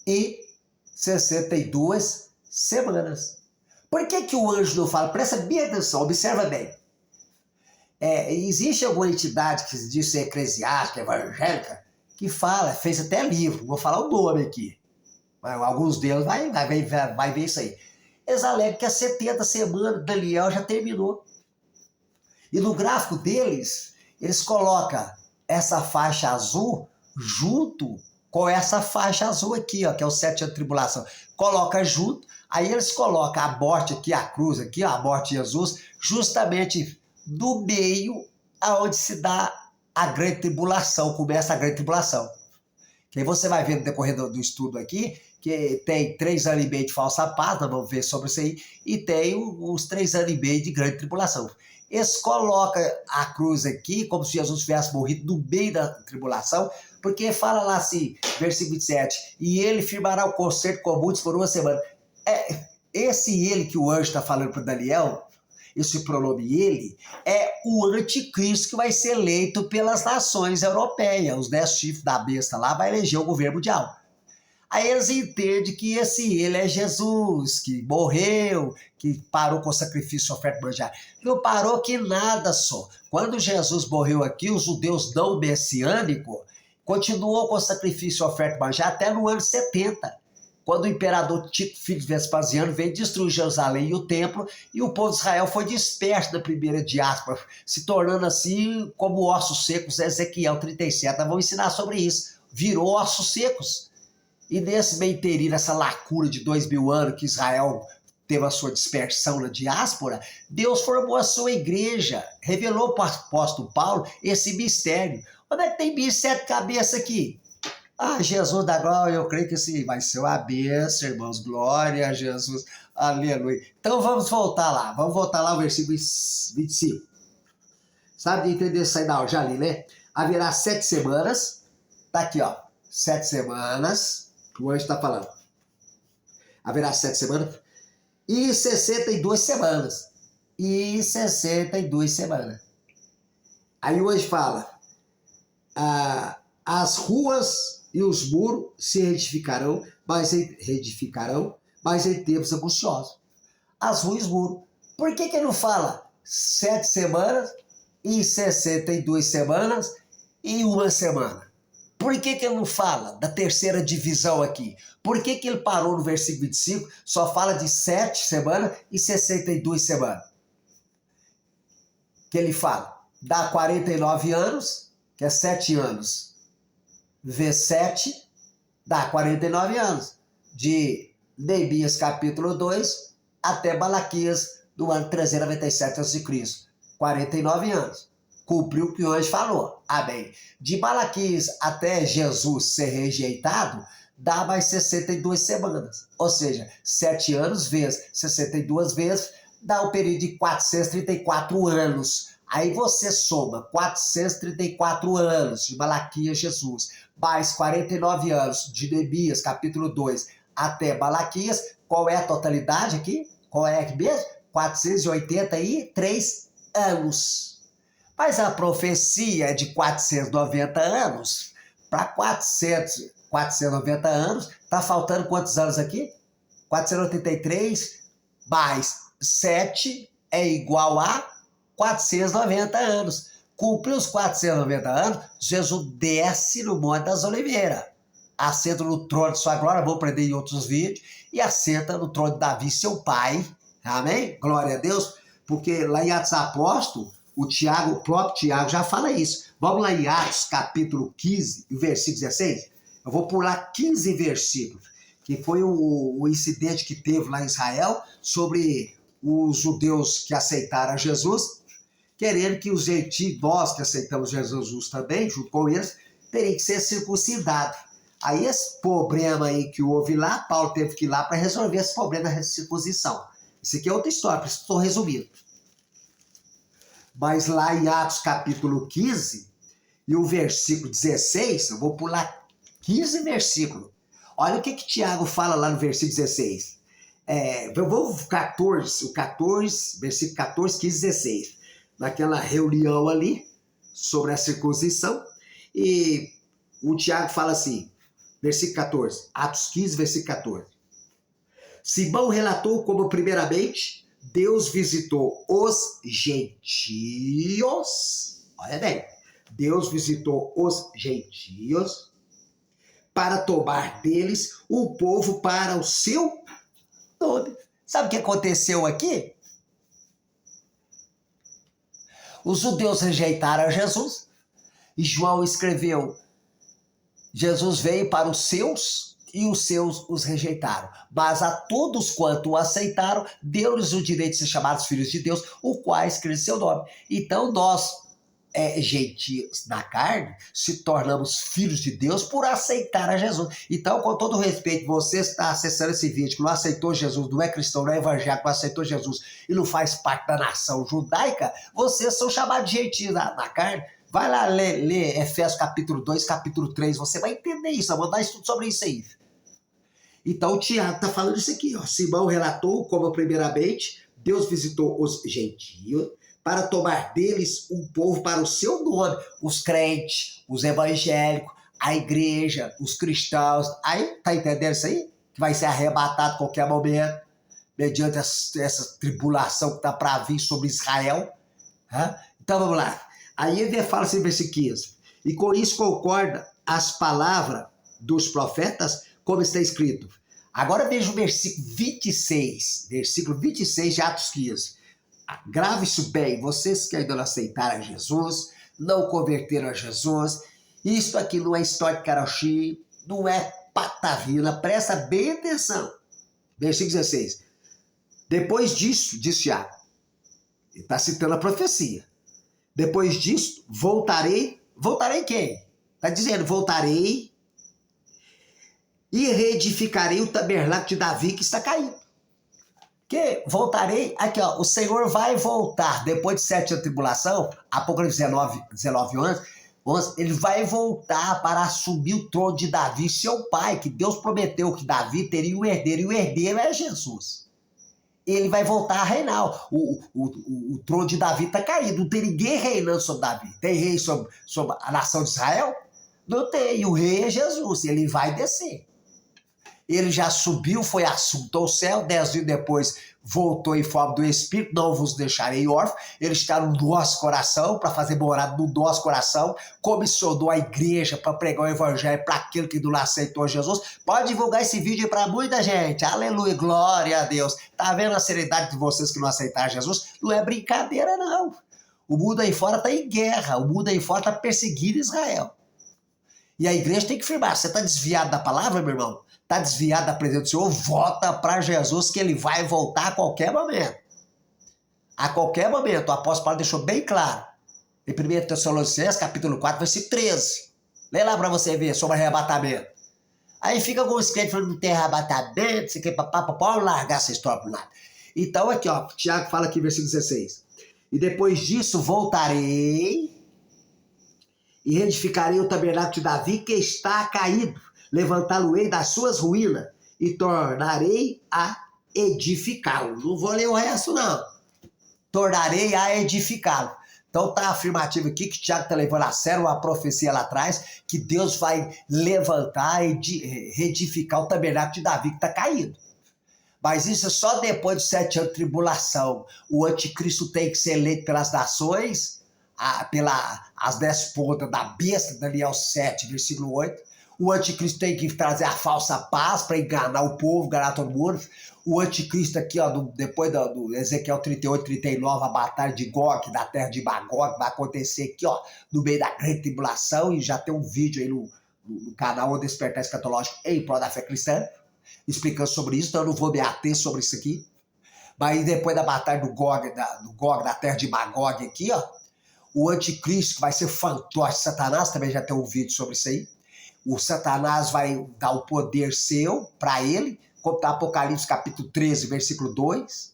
e 62 semanas. Por que o anjo não fala? Presta bem atenção, observa bem. Existe alguma entidade que se diz ser eclesiástica, evangélica, que fala, fez até livro, vou falar o nome aqui. Mas alguns deles vai ver isso aí. Eles alegam que as 70 semanas Daniel já terminou. E no gráfico deles, eles colocam essa faixa azul junto com essa faixa azul aqui, ó, que é o 7 anos de tribulação. Coloca junto, aí eles colocam a morte aqui, a cruz aqui, ó, a morte de Jesus, justamente do meio aonde se dá a grande tribulação, começa a grande tribulação. Que aí você vai ver no decorrer do estudo aqui, que tem 3 anos e meio de falsa paz, nós vamos ver sobre isso aí, e tem os 3 anos e meio de grande tribulação. Eles colocam a cruz aqui, como se Jesus tivesse morrido no meio da tribulação, porque fala lá assim, versículo 27, e ele firmará o concerto com muitos por 1 semana. Esse ele que o anjo está falando para Daniel, esse pronome ele, é o anticristo que vai ser eleito pelas nações europeias. Os 10 chifres da besta lá vai eleger o governo mundial. Aí eles entendem que esse ele é Jesus, que morreu, que parou com o sacrifício, oferta e manjar. Não parou que nada só. Quando Jesus morreu aqui, os judeus não messiânicos continuou com o sacrifício, oferta e manjar até no ano 70. Quando o imperador Tito, filho de Vespasiano, veio destruir Jerusalém e o templo, e o povo de Israel foi disperso da primeira diáspora, se tornando assim como ossos secos. Ezequiel 37, nós vamos ensinar sobre isso. Virou ossos secos. E nesse meio inteirinho, nessa lacuna de 2000 anos que Israel teve a sua dispersão na diáspora, Deus formou a sua igreja, revelou para o apóstolo Paulo esse mistério. Onde é que tem bicho 7 cabeças aqui? Jesus da glória, eu creio que esse vai ser uma bênção, irmãos, glória a Jesus, aleluia. Então vamos voltar lá ao versículo 25. Sabe de entender isso aí? Não, já li, né? Haverá 7 semanas, tá aqui, ó, 7 semanas, o anjo está falando. Haverá 7 semanas e 62 semanas. E 62 semanas. Aí o anjo fala, as ruas e os muros se reedificarão, mas em tempos angustiosos. As ruas e os muros. Por que não fala 7 semanas e 62 semanas e 1 semana? Por que não fala da terceira divisão aqui? Por que ele parou no versículo 25, só fala de 7 semanas e 62 semanas? Que ele fala, dá 49 anos, que é 7 anos, vezes 7, dá 49 anos. De Neemias capítulo 2 até Malaquias, do ano 397 a.C. 49 anos. Cumpriu o que o anjo falou. Amém. De Malaquias até Jesus ser rejeitado, dá mais 62 semanas. Ou seja, 7 anos vezes 62 vezes, dá um período de 434 anos. Aí você soma 434 anos de Malaquias a Jesus, mais 49 anos de Neemias, capítulo 2, até Malaquias. Qual é a totalidade aqui? Qual é aqui mesmo? 483 anos. Mas a profecia é de 490 anos. Para 490 anos, está faltando quantos anos aqui? 483 mais 7 é igual a 490 anos. Cumpriu os 490 anos, Jesus desce no Monte das Oliveiras. Assenta no trono de sua glória, vou aprender em outros vídeos, e assenta no trono de Davi, seu pai. Amém? Glória a Deus. Porque lá em Atos Apóstolos, o próprio Tiago já fala isso. Vamos lá em Atos, capítulo 15, versículo 16. Eu vou pular 15 versículos, que foi o incidente que teve lá em Israel sobre os judeus que aceitaram Jesus, querendo que os gentios, nós que aceitamos Jesus também, junto com eles, teriam que ser circuncidados. Aí esse problema aí que houve lá, Paulo teve que ir lá para resolver esse problema da circuncisão. Isso aqui é outra história, por isso que estou resumindo. Mas lá em Atos capítulo 15 e o versículo 16, eu vou pular 15 versículos. Olha o que Tiago fala lá no versículo 16. Eu vou 14, versículo 14, 15, 16. Naquela reunião ali sobre a circuncisão. E o Tiago fala assim, versículo 14, Atos 15, versículo 14. Simão relatou como, primeiramente, Deus visitou os gentios. Olha bem, Deus visitou os gentios para tomar deles um povo para o seu nome. Sabe o que aconteceu aqui? Os judeus rejeitaram Jesus e João escreveu: Jesus veio para os seus e os seus os rejeitaram. Mas a todos quanto o aceitaram, deu-lhes o direito de ser chamados filhos de Deus, o quais creem em seu nome. Então nós, gentios na carne, se tornamos filhos de Deus por aceitar a Jesus. Então, com todo respeito, você está acessando esse vídeo, que não aceitou Jesus, não é cristão, não é evangélico, não aceitou Jesus e não faz parte da nação judaica, vocês são chamados de gentios na carne. Vai lá ler Efésios capítulo 2, capítulo 3, você vai entender isso, eu vou dar estudo sobre isso aí. Então o Tiago está falando isso aqui, ó. Simão relatou como, primeiramente, Deus visitou os gentios para tomar deles um povo para o seu nome. Os crentes, os evangélicos, a igreja, os cristãos. Aí, tá entendendo isso aí? Que vai ser arrebatado a qualquer momento, mediante essa tribulação que está para vir sobre Israel. Então vamos lá. Aí ele fala assim, versículo 15. E com isso concorda as palavras dos profetas, como está escrito. Agora veja o versículo 26. Versículo 26 de Atos 15. Grave isso bem. Vocês que ainda não aceitaram Jesus, não converteram a Jesus. Isso aqui não é história de Caroxi, não é patavina. Presta bem atenção. Versículo 16. Depois disso, disse Tiago. Ele está citando a profecia. Depois disso, voltarei. Voltarei quem? Está dizendo, voltarei e reedificarei o tabernáculo de Davi que está caído. Que voltarei, aqui ó, o Senhor vai voltar depois de 7 anos de tribulação, Apocalipse 19, 11, ele vai voltar para assumir o trono de Davi, seu pai, que Deus prometeu que Davi teria um herdeiro, e o herdeiro é Jesus. Ele vai voltar a reinar. O trono de Davi está caído, não tem ninguém reinando sobre Davi. Tem rei sobre a nação de Israel? Não tem, e o rei é Jesus, ele vai descer. Ele já subiu, foi assunto ao céu, 10 dias depois voltou em forma do Espírito, não vos deixarei órfãos. Ele está no nosso coração, para fazer morada no nosso coração, comissionou a igreja para pregar o evangelho para aquele que não aceitou Jesus. Pode divulgar esse vídeo para muita gente, aleluia, glória a Deus. Tá vendo a seriedade de vocês que não aceitaram Jesus? Não é brincadeira não. O mundo aí fora está em guerra, o mundo aí fora está perseguindo Israel. E a igreja tem que firmar. Você está desviado da palavra, meu irmão? Está desviado da presença do Senhor? Volta para Jesus, que ele vai voltar a qualquer momento. A qualquer momento. O apóstolo Paulo deixou bem claro. Em 1 Tessalonicenses, capítulo 4, versículo 13. Lê lá para você ver sobre arrebatamento. Aí fica alguns crentes falando que não tem arrebatamento, isso aqui, papapá, largar essa história por nada. Então aqui, ó, Tiago fala aqui, versículo 16. E depois disso voltarei e reedificarei o tabernáculo de Davi que está caído. Levantá-lo-ei das suas ruínas e tornarei a edificá-lo. Não vou ler o resto, não. Tornarei a edificá-lo. Então tá afirmativo aqui que Tiago está levando a sério uma profecia lá atrás, que Deus vai levantar e reedificar o tabernáculo de Davi que está caído. Mas isso é só depois de 7 anos de tribulação. O anticristo tem que ser eleito pelas nações, as 10 pontas da besta, Daniel 7, versículo 8. O anticristo tem que trazer a falsa paz para enganar o povo, enganar todo mundo. O anticristo aqui, ó, depois do Ezequiel 38, 39, a batalha de Gog, da terra de Magog, vai acontecer aqui, ó, no meio da grande tribulação, e já tem um vídeo aí no canal O Despertar Escatológico em prol da fé cristã, explicando sobre isso, então eu não vou me ater sobre isso aqui. Mas depois da batalha do Gog, da terra de Magog aqui, ó, o anticristo, que vai ser fantoche de Satanás, também já tem um vídeo sobre isso aí. o Satanás vai dar o poder seu para ele, como está Apocalipse capítulo 13, versículo 2.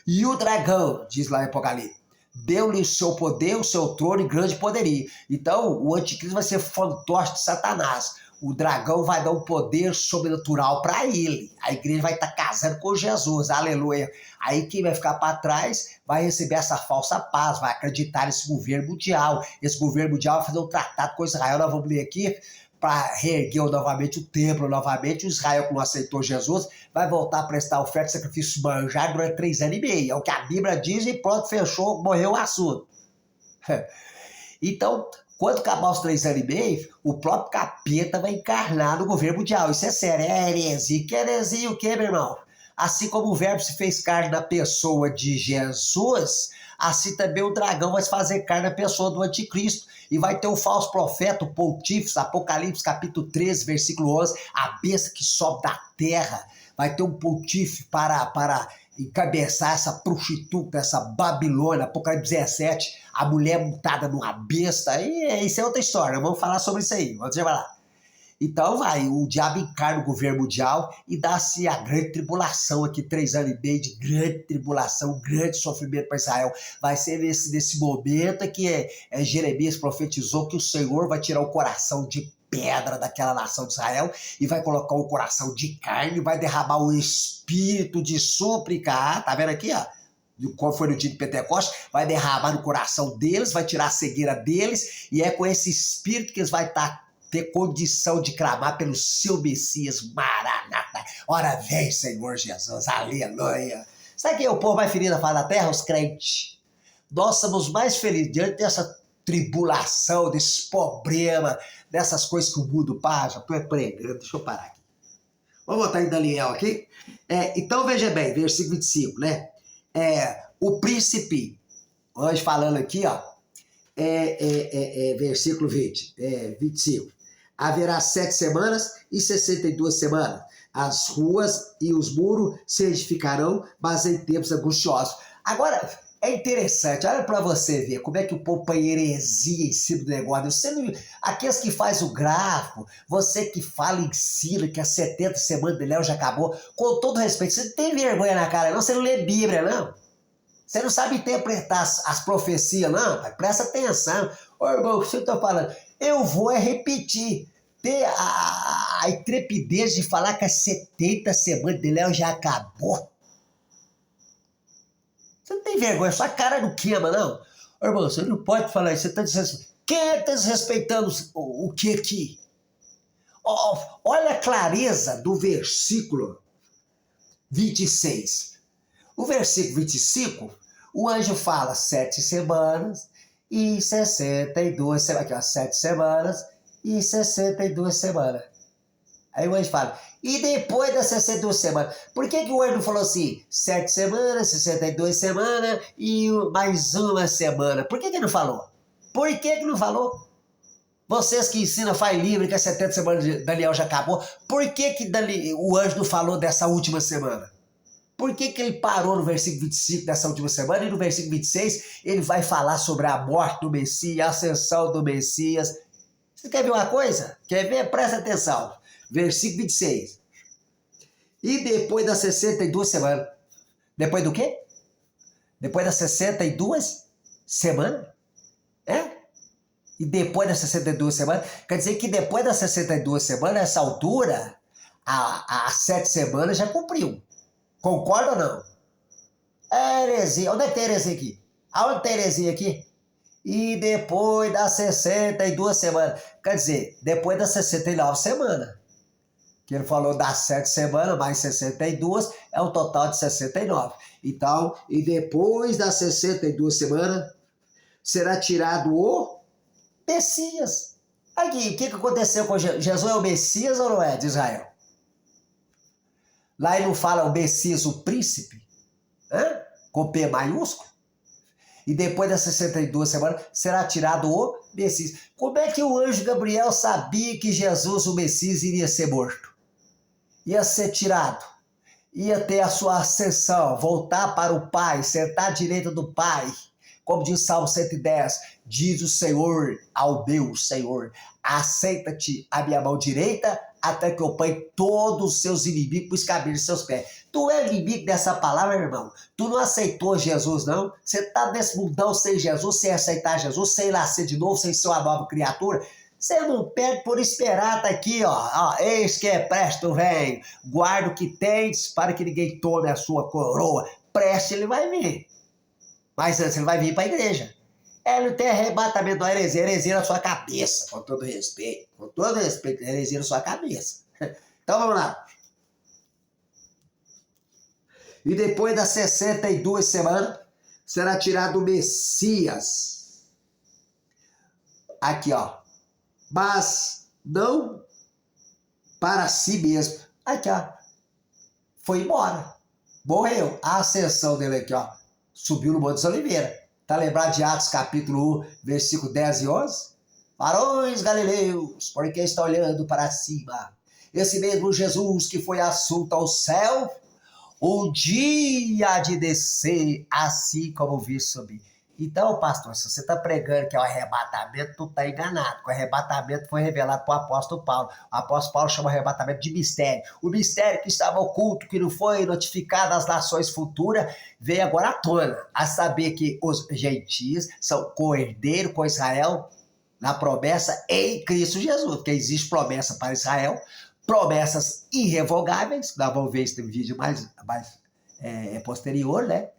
E o dragão, diz lá em Apocalipse, deu-lhe o seu poder, o seu trono e grande poderio. Então, o anticristo vai ser fantoche de Satanás. O dragão vai dar um poder sobrenatural para ele. A igreja vai estar casando com Jesus, aleluia. Aí quem vai ficar para trás vai receber essa falsa paz, vai acreditar nesse governo mundial. Esse governo mundial vai fazer um tratado com Israel. Nós vamos ler aqui, para reerguer novamente o templo, novamente o Israel que não aceitou Jesus, vai voltar a prestar oferta de sacrifício manjar durante 3 anos e meio. É o que a Bíblia diz e pronto, fechou, morreu o assunto. Então, quando acabar os 3 anos e meio, o próprio capeta vai encarnar no governo mundial. Isso é sério, é heresia. Que heresia o quê, meu irmão? Assim como o verbo se fez carne na pessoa de Jesus, assim também o dragão vai se fazer carne na pessoa do anticristo. E vai ter o falso profeta, o pontífice, Apocalipse capítulo 13, versículo 11, a besta que sobe da terra. Vai ter um pontífice para encabeçar essa prostituta, essa Babilônia, Apocalipse 17, a mulher montada numa besta. E isso é outra história, vamos falar sobre isso aí, vamos lá. Então o diabo encarna o governo mundial e dá-se a grande tribulação aqui, 3 anos e meio de grande tribulação, grande sofrimento para Israel. Vai ser nesse momento que Jeremias profetizou que o Senhor vai tirar o coração de pedra daquela nação de Israel e vai colocar o coração de carne, vai derramar o espírito de súplica, tá vendo aqui, ó? Qual foi no dia de Pentecostes, vai derramar no coração deles, vai tirar a cegueira deles, e é com esse espírito que eles vão ter condição de clamar pelo seu Messias, Maranata. Ora vem, Senhor Jesus, aleluia. Sabe quem é o povo mais feliz da face da terra? Os crentes. Nós somos mais felizes diante dessa tribulação, desse problema, dessas coisas que o mundo passa. Estou pregando, deixa eu parar aqui. Vamos voltar em Daniel aqui. Então veja bem, versículo 25, né? O príncipe, hoje falando aqui, ó, versículo 25. Haverá 7 semanas e 62 semanas. As ruas e os muros se edificarão, mas em tempos angustiosos. Agora, é interessante, olha para você ver como é que o povo põe heresia em cima do negócio. Aqueles que faz o gráfico, você que fala em ensina que as 70 semanas de Léo já acabou, com todo respeito, você não tem vergonha na cara, não? Você não lê Bíblia, não? Você não sabe interpretar as profecias, não? Pai? Presta atenção. Ô, irmão, o que eu estou falando? Eu vou repetir. Ter a intrepidez de falar que as 70 semanas de Léo já acabou. Você não tem vergonha, sua cara não queima, não. Ô, irmão, você não pode falar isso. Você está desrespeitando. Quem está desrespeitando o que aqui? Olha a clareza do versículo 26. O versículo 25, o anjo fala 7 semanas e 62 semanas. Aqui, ó, 7 semanas e 62 semanas. Aí o anjo fala, e depois das 62 semanas? Por que o anjo falou assim, 7 semanas, 62 semanas e mais uma semana? Por que não falou? Por que não falou? Vocês que ensinam faz livre que as 70 semanas de Daniel já acabou, por que o anjo não falou dessa última semana? Por que ele parou no versículo 25 dessa última semana e no versículo 26 ele vai falar sobre a morte do Messias, a ascensão do Messias? Você quer ver uma coisa? Quer ver? Presta atenção. Versículo 26. E depois das 62 semanas. Depois do quê? Depois das 62 semanas? E depois das 62 semanas? Quer dizer que depois das 62 semanas, nessa altura, as 7 semanas já cumpriu. Concorda ou não? É heresia. Onde é que tem heresia aqui? Aonde tem heresia aqui? E depois das 62 semanas. Quer dizer, depois das 69 semanas. Que ele falou das 7 semanas, mais 62, é um total de 69. Então, e depois das 62 semanas, será tirado o Messias. Aqui, o que aconteceu com Jesus? Jesus é o Messias ou não é, de Israel? Lá ele não fala o Messias, o príncipe, com P maiúsculo? E depois das 62 semanas será tirado o Messias. Como é que o anjo Gabriel sabia que Jesus, o Messias, iria ser morto? Ia ser tirado. Ia ter a sua ascensão, voltar para o Pai, sentar à direita do Pai. Como diz Salmo 110, diz o Senhor ao meu Senhor, aceita-te a minha mão direita até que eu ponha todos os seus inimigos por escabelo de seus pés. Tu é inimigo dessa palavra, irmão? Tu não aceitou Jesus, não? Você está nesse mundão sem Jesus, sem aceitar Jesus, sem nascer de novo, sem ser uma nova criatura? Você não perde por esperar, tá aqui, ó. Eis que é presto, vem. Guarda o que tens para que ninguém tome a sua coroa. Preste, ele vai vir. Mas antes ele vai vir para a igreja. Ele não tem arrebatamento da heresia na sua cabeça, com todo respeito. Com todo respeito, heresia na sua cabeça. Então vamos lá. E depois das 62 semanas, será tirado o Messias. Aqui, ó. Mas não para si mesmo. Aqui, ó. Foi embora. Morreu. A ascensão dele aqui, ó. Subiu no Monte das Oliveiras. Tá lembrado de Atos capítulo 1, versículo 10 e 11? Varões galileus, porque está olhando para cima. Esse mesmo Jesus que foi assunto ao céu, um dia há de descer, assim como vi subir. Então, pastor, se você está pregando que é o arrebatamento, tu está enganado. O arrebatamento foi revelado para o apóstolo Paulo. O apóstolo Paulo chama o arrebatamento de mistério. O mistério que estava oculto, que não foi notificado às nações futuras, veio agora à tona. A saber que os gentios são co-herdeiros com Israel na promessa em Cristo Jesus. Porque existe promessa para Israel, promessas irrevogáveis. Nós vamos ver isso no vídeo mais posterior, né?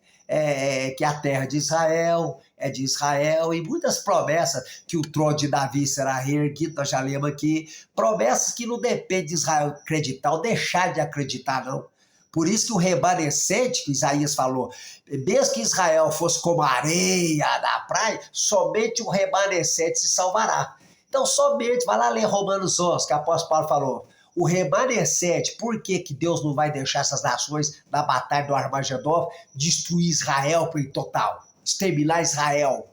Que a terra de Israel é de Israel, e muitas promessas que o trono de Davi será reerguido, nós já lemos aqui, promessas que não dependem de Israel acreditar ou deixar de acreditar, não. Por isso que o remanescente, que Isaías falou, mesmo que Israel fosse como a areia da praia, somente o remanescente se salvará. Então somente, vai lá ler Romanos 11, que o apóstolo Paulo falou, o remanescente, por que que Deus não vai deixar essas nações na batalha do Armagedon destruir Israel em total, exterminar Israel?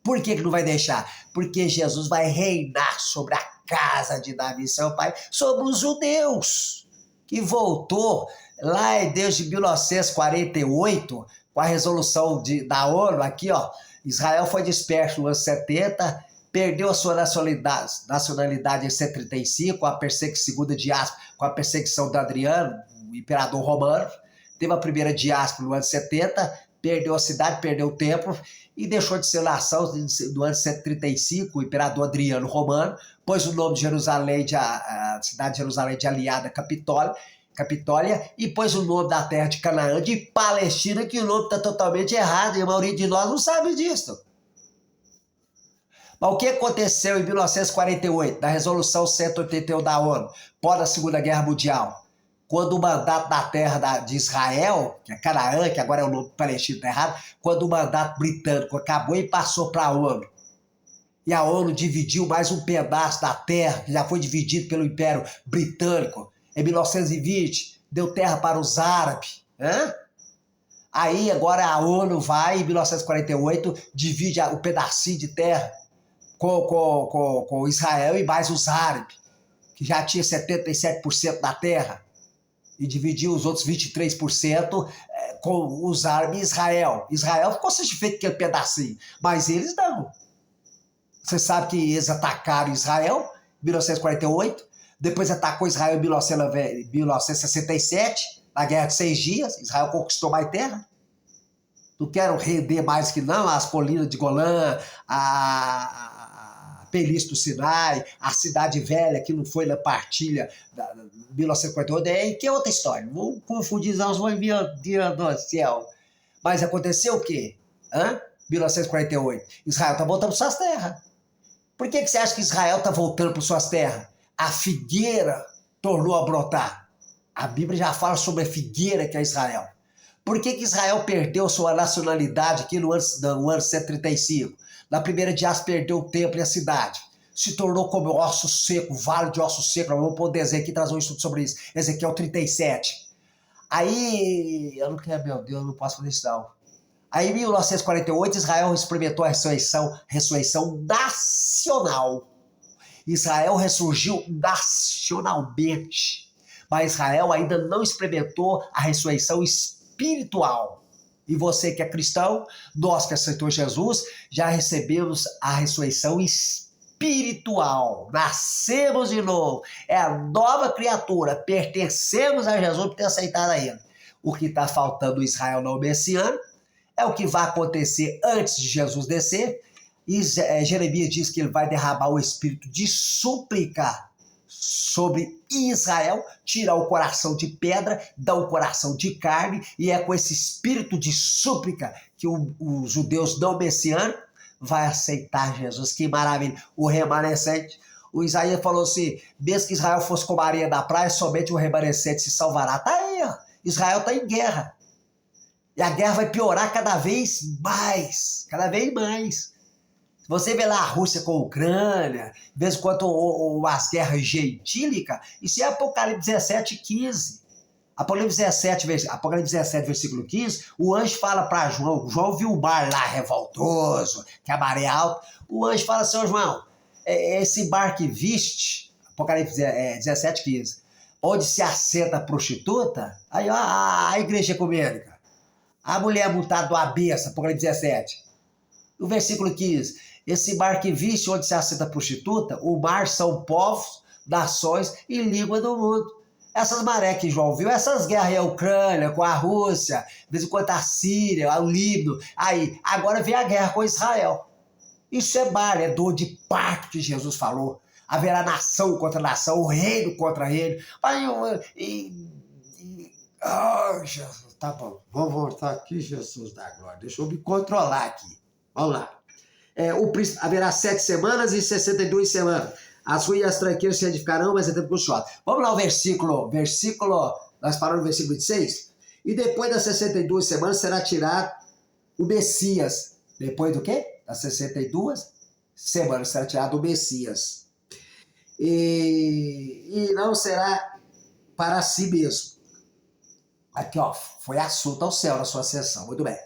Por que que não vai deixar? Porque Jesus vai reinar sobre a casa de Davi, seu pai, sobre os judeus, que voltou lá desde 1948, com a resolução da ONU, aqui ó, Israel foi disperso no ano 70, perdeu a sua nacionalidade em 135, com a segunda diáspora, com a perseguição de Adriano, o imperador romano. Teve a primeira diáspora no ano 70, perdeu a cidade, perdeu o templo e deixou de ser nação no ano 135, o imperador Adriano Romano, pôs o nome de Jerusalém, a cidade de Jerusalém de aliada Capitólia, e pôs o nome da terra de Canaã de Palestina, que o nome está totalmente errado, e a maioria de nós não sabe disso. Mas o que aconteceu em 1948, na resolução 181 da ONU, pós a Segunda Guerra Mundial, quando o mandato da terra de Israel, que é Canaã, que agora é o nome palestino, está errado, quando o mandato britânico acabou e passou para a ONU, e a ONU dividiu mais um pedaço da terra, que já foi dividido pelo Império Britânico, em 1920, deu terra para os árabes, Aí agora a ONU vai, em 1948, divide o pedacinho de terra com Israel e mais os árabes, que já tinha 77% da terra, e dividiu os outros 23% com os árabes e Israel. Israel ficou satisfeito com aquele pedacinho, mas eles não. Você sabe que eles atacaram Israel em 1948, depois atacou Israel em 1967, na Guerra de 6 Dias, Israel conquistou mais terra. Não quero render mais que não, as colinas de Golã, a Planície do Sinai, a Cidade Velha, que não foi na partilha de 1948, que é outra história. Vou confundir, não, vou enviar, Deus do céu. Mas aconteceu o quê? 1948. Israel está voltando para suas terras. Por que você acha que Israel está voltando para suas terras? A figueira tornou a brotar. A Bíblia já fala sobre a figueira que é Israel. Por que Israel perdeu sua nacionalidade aqui no ano 135? Na primeira diáspora perdeu o templo e a cidade. Se tornou como osso seco, vale de osso seco. Nós vamos pôr Ezequiel aqui trazer um estudo sobre isso. Ezequiel 37. Aí, eu não quero, meu Deus, eu não posso fazer isso não. Aí em 1948 Israel experimentou a ressurreição nacional. Israel ressurgiu nacionalmente. Mas Israel ainda não experimentou a ressurreição espiritual. E você que é cristão, nós que aceitou Jesus, já recebemos a ressurreição espiritual. Nascemos de novo. É a nova criatura. Pertencemos a Jesus por ter aceitado a Ele. O que está faltando no Israel não messiânico é o que vai acontecer antes de Jesus descer. E Jeremias diz que ele vai derramar o espírito de súplica sobre Israel, tirar o coração de pedra, dar o coração de carne, e é com esse espírito de súplica que os judeus não messiânicos vai aceitar Jesus. Que maravilha! O remanescente. O Isaías falou assim, mesmo que Israel fosse como a areia da praia, somente o remanescente se salvará. Tá aí, ó. Israel está em guerra. E a guerra vai piorar cada vez mais. Cada vez mais. Se você vê lá a Rússia com a Ucrânia, de vez em quando as guerras gentílicas, isso é Apocalipse 17, 15. Apocalipse 17, versículo 15, o anjo fala para João, João viu o mar lá revoltoso, que a maré alta, o anjo fala assim, ô João, esse bar que viste, Apocalipse 17, 15, onde se assenta a prostituta, aí ó, a igreja ecumênica, a mulher mutada do abessa, Apocalipse 17, o versículo 15, esse mar que viste onde se assenta a prostituta, o mar são povos, nações e língua do mundo. Essas marés que João viu, essas guerras aí, a Ucrânia, com a Rússia, de vez em quando a Síria, o Líbano, aí, agora vem a guerra com Israel. Isso é mar, é dor de parto que Jesus falou. Haverá nação contra nação, o reino contra reino. Jesus, tá bom, vamos voltar aqui, Jesus da glória, deixa eu me controlar aqui. Vamos lá. O príncipe haverá 7 semanas e 62 semanas. As ruas e as tranqueiras se edificarão, mas é tempo que chove. Vamos lá o versículo, nós paramos no versículo 26. E depois das 62 semanas será tirado o Messias. Depois do quê? Das 62 semanas será tirado o Messias. E não será para si mesmo. Aqui, ó, foi assunto ao céu na sua sessão. Muito bem.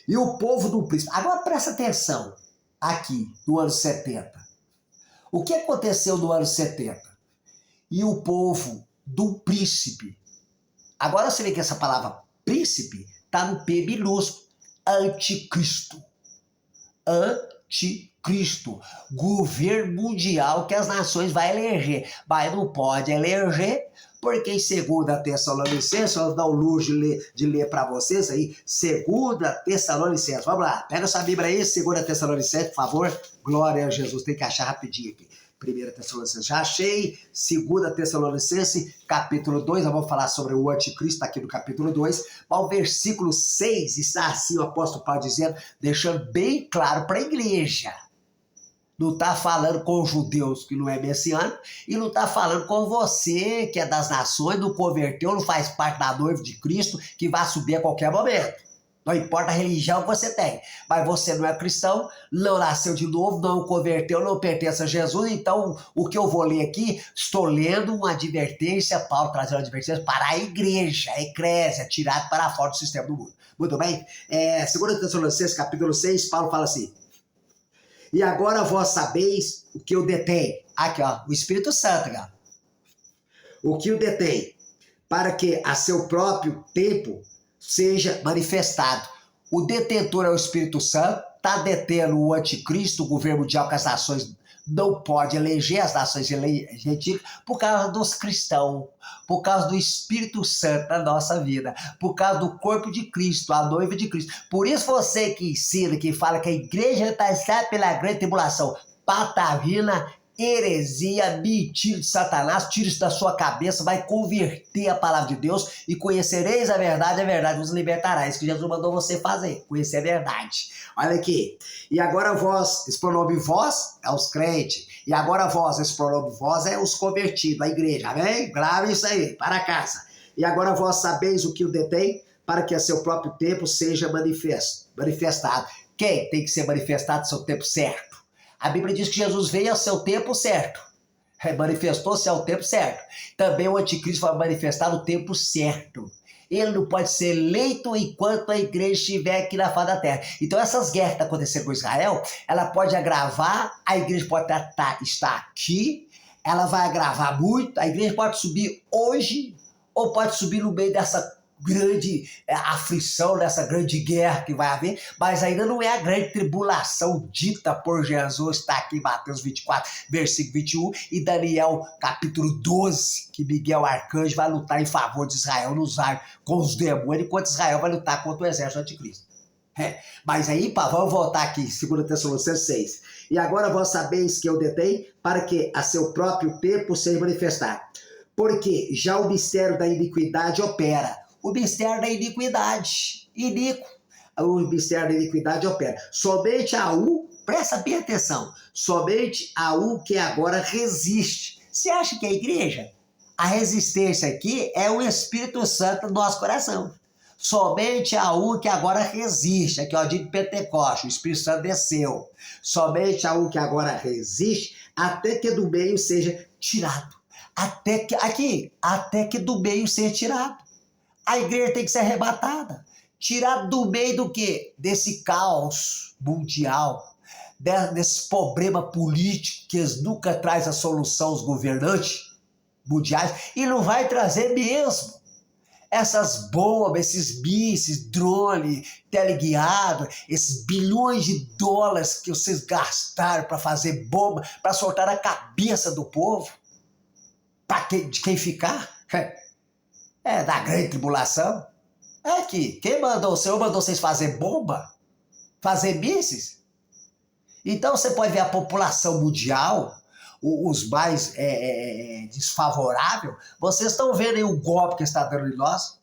E o povo do príncipe. Agora presta atenção. Aqui, no ano 70. O que aconteceu no ano 70? E o povo do príncipe. Agora você vê que essa palavra príncipe está no P minúsculo. Anticristo. Anticristo. Governo mundial que as nações vão eleger. Mas não pode eleger, porque em 2 Tessalonicenses, eu dou o luxo de ler para vocês aí, 2 Tessalonicenses, vamos lá, pega essa Bíblia aí, 2 Tessalonicenses, por favor, glória a Jesus, tem que achar rapidinho aqui, 1 Tessalonicenses, já achei, 2 Tessalonicenses, capítulo 2, eu vou falar sobre o anticristo aqui no capítulo 2, mas o versículo 6 está assim, o apóstolo Paulo dizendo, deixando bem claro para a igreja. Não está falando com os judeus que não é messiânico e não está falando com você que é das nações, não converteu, não faz parte da noiva de Cristo, que vai subir a qualquer momento. Não importa a religião que você tem, mas você não é cristão, não nasceu de novo, não converteu, não pertence a Jesus, então o que eu vou ler aqui, estou lendo uma advertência, Paulo trazendo uma advertência para a igreja, a eclésia, tirado para fora do sistema do mundo. Muito bem? 2 Tessalonicenses, capítulo 6, Paulo fala assim, e agora vós sabeis o que eu detém. Aqui, ó, o Espírito Santo, ó. O que o detém, para que a seu próprio tempo seja manifestado. O detentor é o Espírito Santo, está detendo o anticristo, o governo mundial que as nações não podem eleger, as nações gentílicas, por causa dos cristãos, por causa do Espírito Santo na nossa vida, por causa do corpo de Cristo, a noiva de Cristo. Por isso você que ensina, que fala que a igreja está pela grande tribulação, patavina, heresia, mentira de Satanás, tira isso da sua cabeça, vai converter a palavra de Deus e conhecereis a verdade vos libertará. Isso que Jesus mandou você fazer, conhecer a verdade. Olha aqui, e agora vós, esse pronome vós é os crentes, e agora vós, esse pronome vós é os convertidos, a igreja, amém? Grave isso aí, para casa. E agora vós sabeis o que o detém, para que a seu próprio tempo seja manifestado. Quem tem que ser manifestado no seu tempo certo? A Bíblia diz que Jesus veio ao seu tempo certo. Manifestou-se ao tempo certo. Também o anticristo vai manifestar no tempo certo. Ele não pode ser eleito enquanto a igreja estiver aqui na face da terra. Então essas guerras que estão acontecendo com Israel, ela pode agravar, a igreja pode estar aqui, ela vai agravar muito, a igreja pode subir hoje, ou pode subir no meio dessa grande aflição, nessa grande guerra que vai haver, mas ainda não é a grande tribulação dita por Jesus, está aqui em Mateus 24, versículo 21, e Daniel capítulo 12, que Miguel Arcanjo vai lutar em favor de Israel com os demônios, enquanto Israel vai lutar contra o exército anticristo. Mas aí, vamos voltar aqui, 2 Tessalonicenses 6. E agora vós sabeis que eu detém, para que a seu próprio tempo seja manifestado. Porque já o mistério da iniquidade opera. O mistério da iniquidade. O mistério da iniquidade opera. Somente a um, presta bem atenção, somente a um que agora resiste. Você acha que a igreja? A resistência aqui é o Espírito Santo do nosso coração. Somente a um que agora resiste, aqui ó, de Pentecostes, o Espírito Santo desceu. Somente a um que agora resiste, até que do meio seja tirado. Até que do meio seja tirado. A igreja tem que ser arrebatada. Tirado do meio do quê? Desse caos mundial, desse problema político que eles nunca traz a solução aos governantes mundiais, e não vai trazer mesmo. Essas bombas, esses mísseis, drone, teleguiado, esses bilhões de dólares que vocês gastaram para fazer bomba, para soltar na cabeça do povo, de quem ficar? Da grande tribulação. Quem mandou? O Senhor mandou vocês fazer bomba? Fazer mísseis? Então você pode ver a população mundial, os mais desfavoráveis, vocês estão vendo aí o golpe que está dando em nós?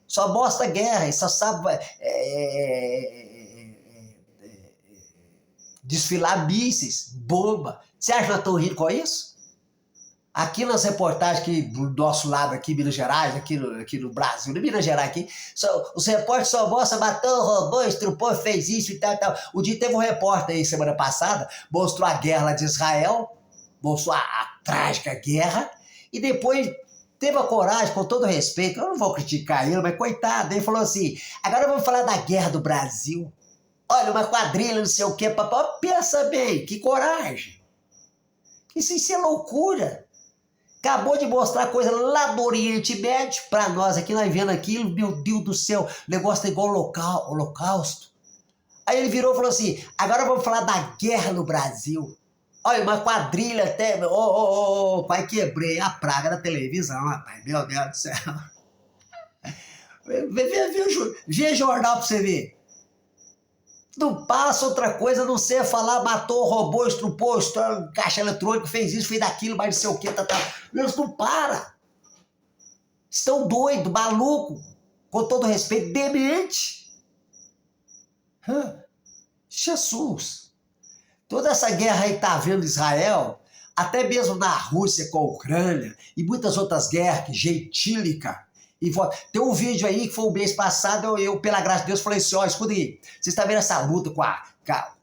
Só mostra guerra, só sabe desfilar mísseis, bomba. Você acha que nós estamos rindo com isso? Aqui nas reportagens aqui do nosso lado, aqui em Minas Gerais, aqui no Brasil, em Minas Gerais aqui, os repórteres só mostram, matou, roubou, estrupou, fez isso e tal. O dia teve um repórter aí, semana passada, mostrou a guerra lá de Israel, mostrou a trágica guerra, e depois teve a coragem, com todo respeito, eu não vou criticar ele, mas coitado, ele falou assim, agora vamos falar da guerra do Brasil. Olha, uma quadrilha, não sei o quê, papai, pensa bem, que coragem. Isso é loucura. Acabou de mostrar coisa lá do Oriente Médio para nós aqui, nós vendo aquilo, meu Deus do céu, o negócio tá igual holocausto. Aí ele virou e falou assim, agora vamos falar da guerra no Brasil. Olha, uma quadrilha até, pai, quebrei a praga da televisão, rapaz, meu Deus do céu. Vê jornal pra você ver. Não passa outra coisa a não ser falar, matou, roubou, estrupou, caixa eletrônica, fez isso, fez daquilo, mas não sei o que, Eles não param. Estão doidos, malucos, com todo respeito, demente. Jesus. Toda essa guerra aí tá vendo Israel, até mesmo na Rússia com a Ucrânia, e muitas outras guerras, gentílica. Tem um vídeo aí que foi o mês passado, eu pela graça de Deus, falei assim, escuta aí, vocês estão vendo essa luta com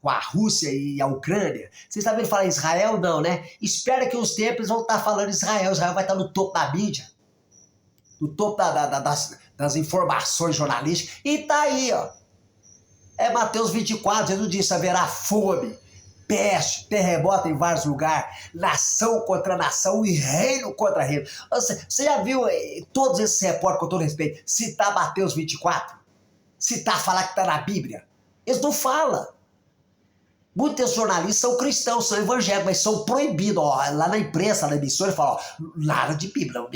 a Rússia e a Ucrânia? Vocês estão vendo falar Israel? Não, né? Espera que os tempos vão estar falando Israel vai estar no topo da mídia, no topo das informações jornalísticas, e tá aí, ó. Mateus 24, Jesus disse, haverá fome, peste, terremoto em vários lugares, nação contra nação e reino contra reino. Você já viu todos esses repórteres, com todo respeito, citar Mateus 24? Citar, falar que está na Bíblia? Eles não falam. Muitos jornalistas são cristãos, são evangélicos, mas são proibidos. Lá na imprensa, na emissora, falam, nada de Bíblia,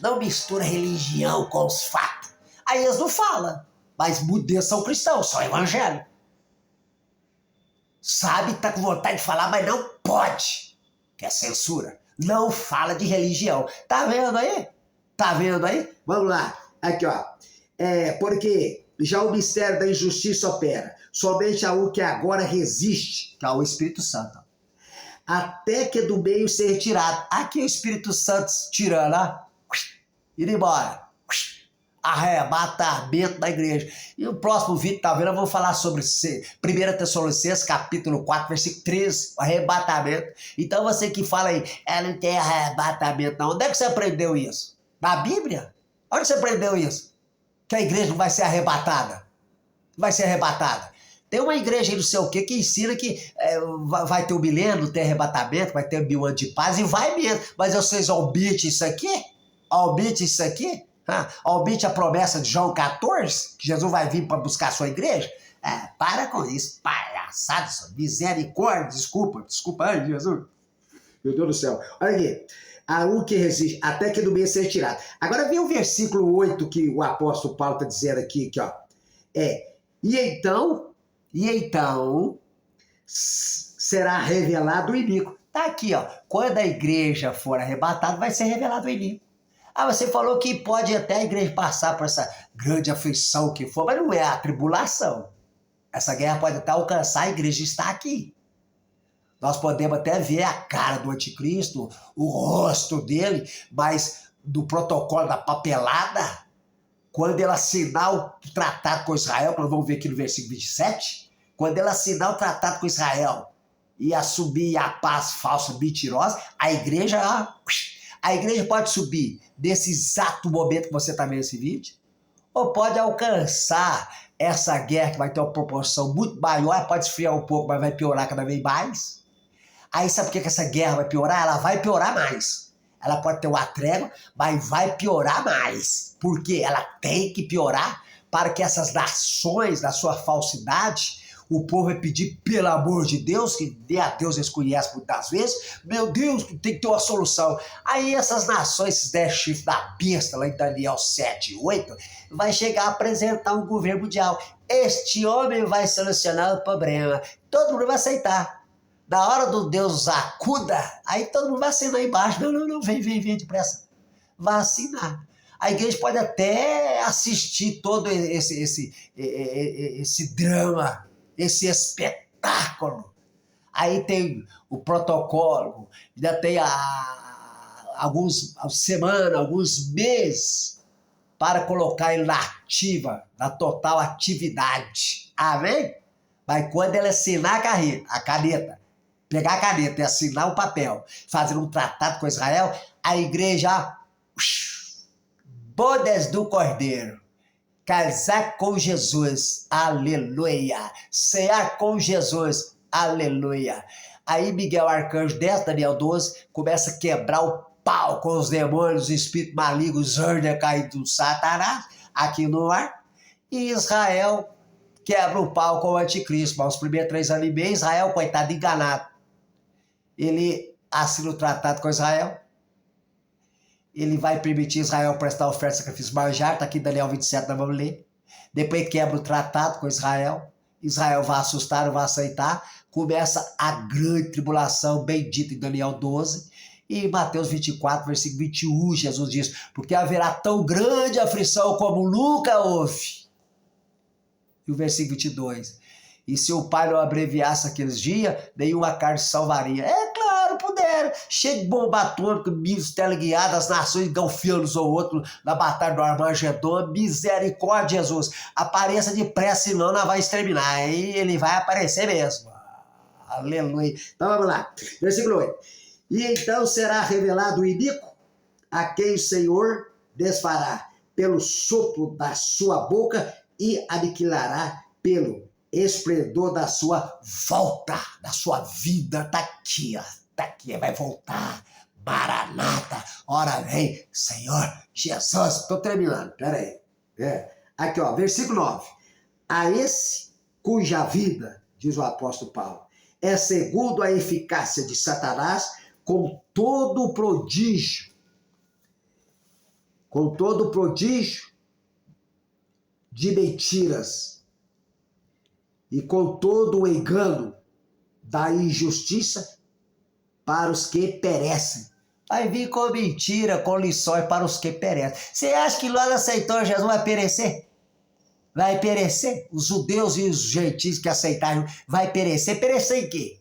não mistura religião com os fatos. Aí eles não falam, mas muitos deles são cristãos, são evangélicos. Sabe, tá com vontade de falar, mas não pode, que é censura. Não fala de religião. Tá vendo aí? Tá vendo aí? Vamos lá. Aqui, ó. Porque já o mistério da injustiça opera. Somente a um que agora resiste, que é o Espírito Santo. Até que do meio ser retirado. Aqui o Espírito Santo tirando, ó. Indo embora. Arrebatamento da igreja. E o próximo vídeo, tá vendo? Eu vou falar sobre 1 Tessalonicenses, capítulo 4, versículo 13, arrebatamento. Então você que fala aí, não tem arrebatamento não. Onde é que você aprendeu isso? Na Bíblia? Onde você aprendeu isso? Que a igreja não vai ser arrebatada. Vai ser arrebatada. Tem uma igreja aí não sei o que ensina que vai ter o milênio, não tem arrebatamento, vai ter 1000 anos de paz, e vai mesmo. Mas vocês omite isso aqui? Omite isso aqui? Omite a promessa de João 14, que Jesus vai vir para buscar a sua igreja? Para com isso, palhaçada, misericórdia, desculpa, ai, Jesus. Meu Deus do céu. Olha aqui. A um que resiste, até que do meio seja tirado. Agora vem o versículo 8 que o apóstolo Paulo está dizendo aqui, ó. E então será revelado o iníquo. Tá aqui, ó. Quando a igreja for arrebatada, vai ser revelado o iníquo. Você falou que pode até a igreja passar por essa grande aflição que for, mas não é a tribulação. Essa guerra pode até alcançar a igreja está aqui. Nós podemos até ver a cara do anticristo, o rosto dele, mas do protocolo da papelada, quando ele assinar o tratado com Israel, que nós vamos ver aqui no versículo 27, quando ele assinar o tratado com Israel e assumir a paz falsa, mentirosa, a igreja pode subir nesse exato momento que você está vendo esse vídeo, ou pode alcançar essa guerra que vai ter uma proporção muito maior, pode esfriar um pouco, mas vai piorar cada vez mais. Aí sabe por que essa guerra vai piorar? Ela vai piorar mais. Ela pode ter uma trégua, mas vai piorar mais. Porque ela tem que piorar para que essas nações, da sua falsidade, o povo vai pedir pelo amor de Deus, que nem a Deus eles conhecem muitas vezes, meu Deus, tem que ter uma solução. Aí essas nações, esses 10 chifres da besta, lá em Daniel 7, 8, vai chegar a apresentar um governo mundial. Este homem vai solucionar o problema. Todo mundo vai aceitar. Na hora do Deus acuda, aí todo mundo vai assinar embaixo. Não, vem depressa. Vai assinar. A igreja pode até assistir todo esse drama, esse espetáculo. Aí tem o protocolo, ainda tem algumas semanas, alguns meses, para colocar ele na total atividade. Amém? Mas quando ele assinar a caneta, pegar a caneta e assinar o papel, fazer um tratado com Israel, a igreja, bodas do Cordeiro, casar com Jesus, aleluia, cear com Jesus, aleluia. Aí Miguel Arcanjo desce, Daniel 12, começa a quebrar o pau com os demônios, os espíritos malignos, os anjos caídos do Satanás, aqui no ar, e Israel quebra o pau com o anticristo. Mas os primeiros 3 anos e meio, Israel, coitado, enganado. Ele assina o tratado com Israel, ele vai permitir Israel prestar oferta de sacrifício manjar, está aqui em Daniel 27, nós vamos ler. Depois quebra o tratado com Israel, Israel vai assustar, não vai aceitar, começa a grande tribulação, bendita em Daniel 12, e em Mateus 24, versículo 21, Jesus diz, porque haverá tão grande aflição como nunca houve. E o versículo 22, e se o Pai não abreviasse aqueles dias, nenhuma carne salvaria. Claro, puderam. Cheio de bomba atômica, mísseis teleguiados, as nações galfiando uns ou outros na batalha do Armagedon. Misericórdia, Jesus. Apareça depressa, senão não vai exterminar. Aí ele vai aparecer mesmo. Aleluia. Então vamos lá. Versículo 8. E então será revelado o iníquo, a quem o Senhor desfará pelo sopro da sua boca e aniquilará pelo esplendor da sua volta, da sua vida. Tá aqui, vai voltar. Maranata, ora vem, Senhor Jesus. Estou terminando, peraí. Aqui, ó, versículo 9. A esse cuja vida, diz o apóstolo Paulo, é segundo a eficácia de Satanás, com todo o prodígio de mentiras e com todo o engano da injustiça para os que perecem. Vai vir com mentira, com lições para os que perecem. Você acha que lá aceitou Jesus vai perecer? Vai perecer? Os judeus e os gentios que aceitaram vai perecer? Perecer em quê?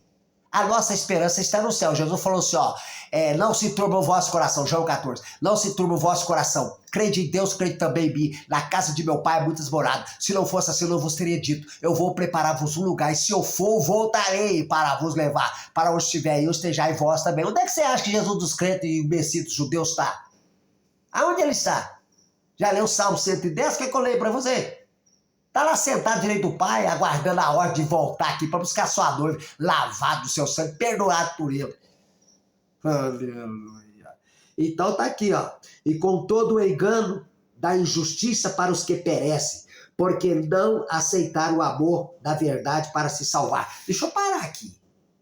A nossa esperança está no céu. Jesus falou assim, ó, não se turba o vosso coração, João 14, não se turba o vosso coração, crede em Deus, crede também em mim, na casa de meu pai há muitas moradas, se não fosse assim eu não vos teria dito, eu vou preparar-vos um lugar, e se eu for, voltarei para vos levar, para onde estiver eu, estejai vós também. Onde é que você acha que Jesus dos crentes e o Messias dos judeus está? Aonde ele está? Já leu o Salmo 110? O que eu leio para você? Está lá sentado direito do Pai, aguardando a hora de voltar aqui para buscar sua noiva, lavado do seu sangue, perdoado por ele. Aleluia. Então tá aqui, ó. E com todo o engano da injustiça para os que perecem, porque não aceitaram o amor da verdade para se salvar. Deixa eu parar aqui.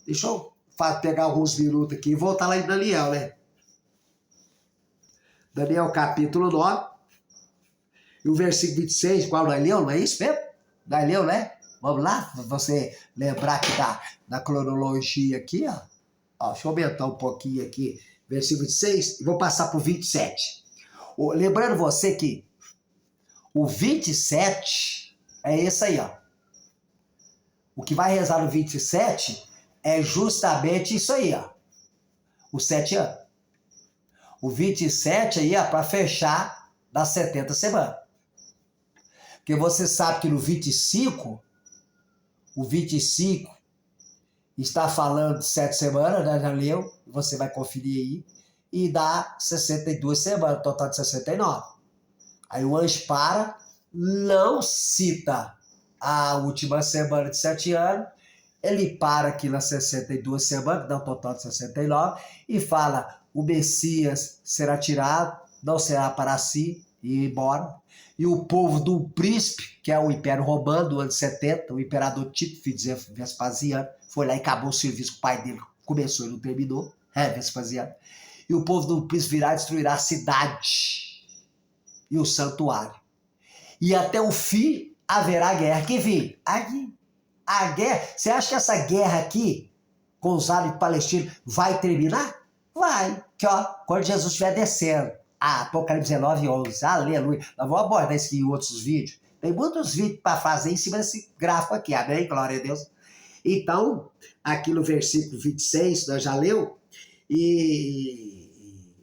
Deixa eu pegar alguns minutos aqui e voltar lá em Daniel, né? Daniel capítulo 9, e o versículo 26, qual nós leu, não é isso mesmo? Nós leu, né? Vamos lá, você lembrar que da cronologia aqui, ó. Deixa eu aumentar um pouquinho aqui, versículo 26, e vou passar para o 27. Lembrando você que o 27 é esse aí, ó. O que vai rezar no 27 é justamente isso aí, ó. Os 7 anos. O 27 aí, ó, para fechar das 70 semanas. Porque você sabe que no 25, o 25 está falando de 7 semanas, né? Já leu, você vai conferir aí, e dá 62 semanas, total de 69. Aí o anjo para, não cita a última semana de 7 anos, ele para aqui nas 62 semanas, dá um total de 69, e fala, o Messias será tirado, não será para si, e ir embora. E o povo do príncipe, que é o Império Romano, do ano 70, o imperador Tito, filho de Vespasiano, foi lá e acabou o serviço que o pai dele começou e não terminou, Vespasiano. E o povo do príncipe virá e destruirá a cidade e o santuário. E até o fim haverá guerra. Que fim? Aqui. A guerra, você acha que essa guerra aqui, com os árabes palestinos, vai terminar? Vai. Que ó, quando Jesus estiver descendo, Apocalipse 19, 11, aleluia. Nós vamos abordar isso aqui em outros vídeos. Tem muitos vídeos para fazer em cima desse gráfico aqui, amém? Glória a Deus. Então, aqui no versículo 26, nós já leu, e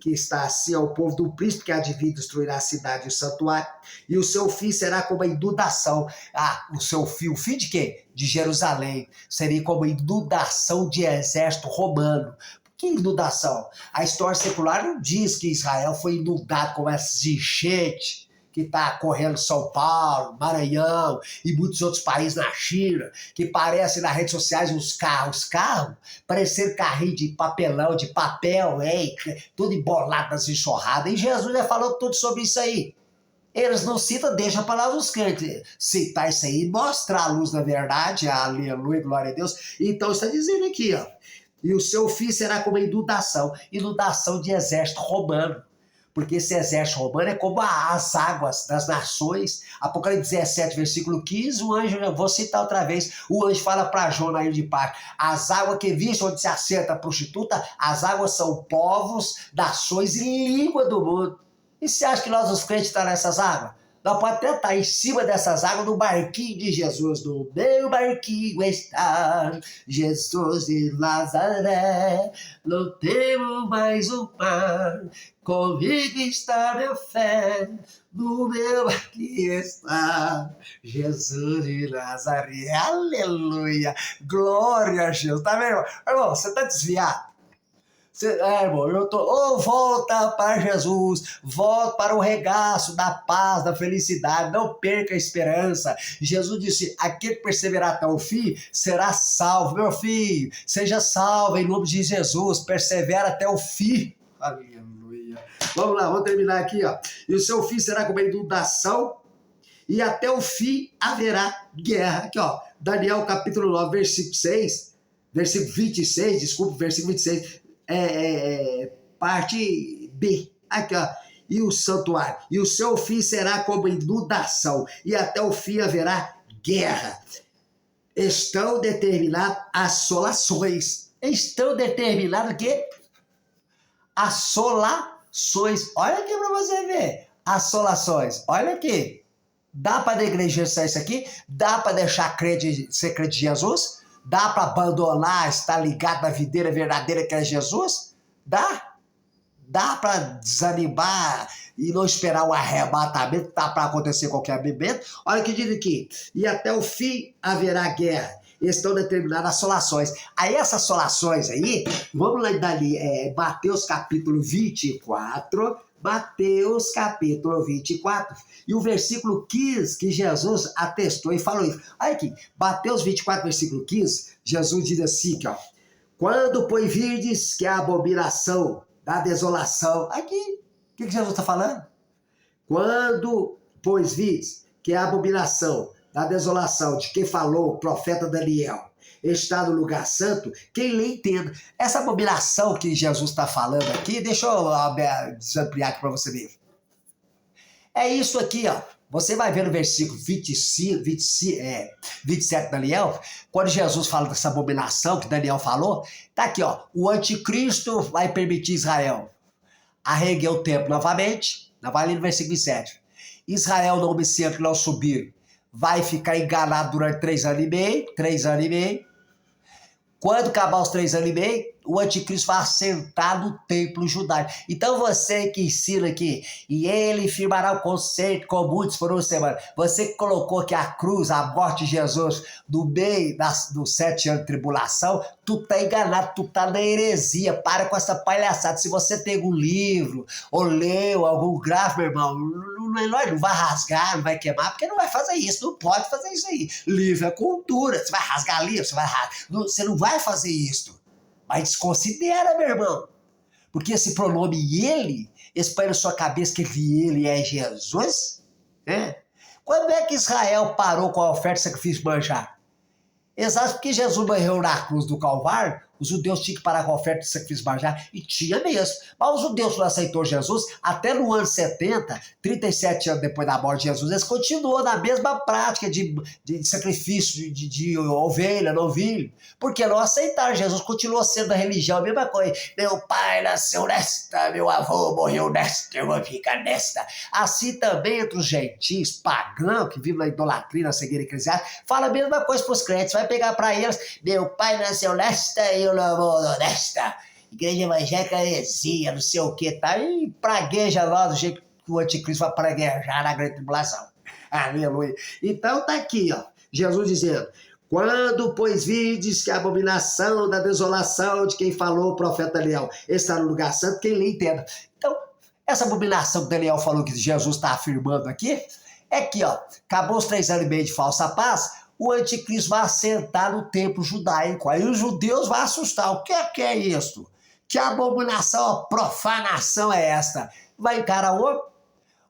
que está assim ao povo do príncipe que há de vir destruirá a cidade e o santuário, e o seu fim será como a inundação. O seu fim, o fim de quê? De Jerusalém. Seria como a inundação de exército romano. Que inundação? A história secular não diz que Israel foi inundado com essas enchentes que está correndo em São Paulo, Maranhão e muitos outros países na China, que parecem nas redes sociais uns carros, parecendo carrinho de papelão, de papel, hein? Tudo embolado nas enxurradas. E Jesus já falou tudo sobre isso aí. Eles não citam, deixa a palavra dos crentes citar isso aí, mostrar a luz da verdade, aleluia, glória a Deus. Então está dizendo aqui, ó, e o seu fim será como a inundação de exército romano. Porque esse exército romano é como as águas das nações. Apocalipse 17, versículo 15, o anjo, eu vou citar outra vez, o anjo fala para João na ilha de Patmos, as águas que viste onde se assenta a prostituta, as águas são povos, nações e língua do mundo. E você acha que nós os crentes estamos nessas águas? Nós podemos até estar em cima dessas águas no barquinho de Jesus. No meu barquinho está Jesus de Nazaré. Não temo mais o mar. Comigo está minha fé. No meu barquinho está Jesus de Nazaré. Aleluia. Glória a Jesus. Tá vendo, irmão? Irmão, você está desviado. Irmão, eu tô, volta para Jesus, volta para o regaço da paz, da felicidade, não perca a esperança. Jesus disse, aquele que perseverar até o fim, será salvo. Meu filho, seja salvo em nome de Jesus, persevera até o fim. Aleluia. Vamos lá, vamos terminar aqui, ó. E o seu fim será como a inundação, e até o fim haverá guerra. Aqui, ó, Daniel capítulo 9, versículo 6, versículo 26, desculpa, versículo 26, parte B, aqui ó, e o santuário, e o seu fim será como inundação, e até o fim haverá guerra. Estão determinadas assolações. Estão determinadas o quê? Assolações. Olha aqui para você ver. Assolações. Olha aqui. Dá para negligenciar isso aqui? Dá para deixar ser crente de Jesus? Dá para abandonar, estar ligado na videira verdadeira que é Jesus? Dá? Dá para desanimar e não esperar o arrebatamento, que tá para acontecer qualquer momento? Olha o que diz aqui. E até o fim haverá guerra. Estão determinadas assolações. Aí essas assolações aí, vamos lá dali, Mateus capítulo 24, Mateus capítulo 24, e o versículo 15, que Jesus atestou e falou isso. Olha aqui, Mateus 24, versículo 15, Jesus diz assim, ó, quando, pois, virdes que a abominação da desolação, aqui, o que Jesus está falando? Quando, pois, vides que a abominação da desolação de quem falou o profeta Daniel está no lugar santo, quem lhe entenda. Essa abominação que Jesus está falando aqui, deixa eu desampliar aqui para você ver. É isso aqui, ó. Você vai ver no versículo 27 de Daniel, quando Jesus fala dessa abominação que Daniel falou, tá aqui, ó. O anticristo vai permitir Israel arreguer o templo novamente, vai ali no versículo 27. Israel não me sente não subir, vai ficar enganado durante 3 anos e meio. Quando acabar os 3 anos e meio, o anticristo vai assentar no templo judaico. Então você que ensina aqui, e ele firmará o concerto com muitos por uma semana. Você que colocou que a cruz, a morte de Jesus, no meio dos 7 anos de tribulação, tu tá enganado, tu tá na heresia. Para com essa palhaçada. Se você tem algum livro, ou leu algum gráfico, meu irmão, não vai rasgar, não vai queimar, porque não vai fazer isso, não pode fazer isso aí. Livro é cultura, você vai rasgar livro, você não vai fazer isso. Mas desconsidera, meu irmão. Porque esse pronome ele, esse põe na sua cabeça que ele é Jesus, né? Quando é que Israel parou com a oferta de sacrifício de manjar? Exato, porque Jesus morreu na cruz do Calvário, os judeus tinham que parar com a oferta de sacrifício de manjar, e tinha mesmo. Mas os judeus não aceitou Jesus, até no ano 70, 37 anos depois da morte de Jesus, eles continuam na mesma prática de sacrifício de ovelha, novilho, porque não aceitaram. Jesus continuou sendo a religião, a mesma coisa. Meu pai nasceu nesta, meu avô morreu nesta, eu vou ficar nesta. Assim também entre os gentios, pagãos, que vivem na idolatria, na cegueira eclesiástica, fala a mesma coisa para os crentes. Vai pegar para eles, meu pai nasceu nesta e eu não vou nesta. Igreja evangélica heresia, não sei o que, tá? E pragueja lá do jeito que o anticristo vai praguejar na grande tribulação. Aleluia. Então tá aqui, ó, Jesus dizendo: quando, pois, vides que a abominação da desolação de quem falou o profeta Daniel está no lugar santo, quem lhe entenda. Então, essa abominação que Daniel falou que Jesus está afirmando aqui, é que, ó, acabou os 3 anos e meio de falsa paz, o anticristo vai assentar no templo judaico. Aí os judeus vão assustar. O que é isso? Que abominação, profanação é esta? Vai encarar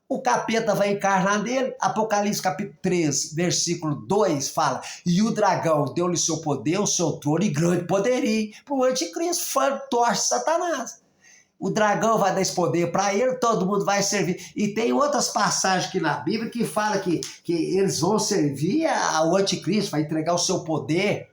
o capeta vai encarnar nele. Apocalipse capítulo 13, versículo 2 fala: e o dragão deu-lhe seu poder, o seu trono e grande poderio. Para o anticristo, fantoche Satanás. O dragão vai dar esse poder para ele, todo mundo vai servir. E tem outras passagens aqui na Bíblia que fala que eles vão servir ao anticristo, vai entregar o seu poder.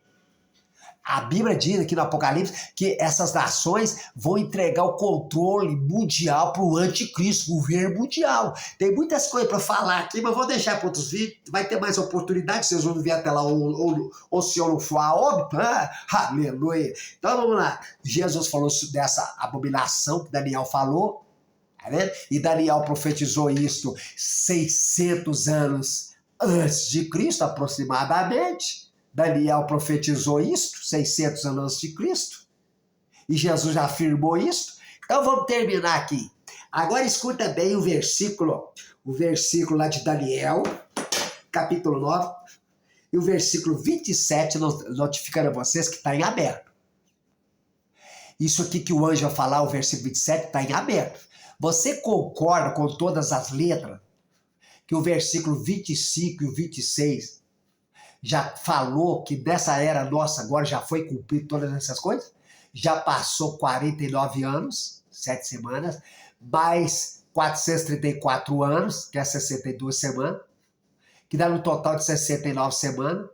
A Bíblia diz aqui no Apocalipse que essas nações vão entregar o controle mundial para o anticristo, governo mundial. Tem muitas coisas para falar aqui, mas vou deixar para outros vídeos. Vai ter mais oportunidade, vocês vão ver até lá, ou se eu não for a óbito. Aleluia. Então vamos lá. Jesus falou dessa abominação que Daniel falou, tá vendo? E Daniel profetizou isso 600 anos antes de Cristo, aproximadamente. Daniel profetizou isso 600 anos antes de Cristo. E Jesus já afirmou isso. Então vamos terminar aqui. Agora escuta bem o versículo lá de Daniel, capítulo 9, e o versículo 27, notificando a vocês que está em aberto. Isso aqui que o anjo vai falar, o versículo 27, está em aberto. Você concorda com todas as letras que o versículo 25 e o 26 já falou que dessa era nossa agora já foi cumprido todas essas coisas? Já passou 49 anos, 7 semanas, mais 434 anos, que é 62 semanas, que dá no total de 69 semanas,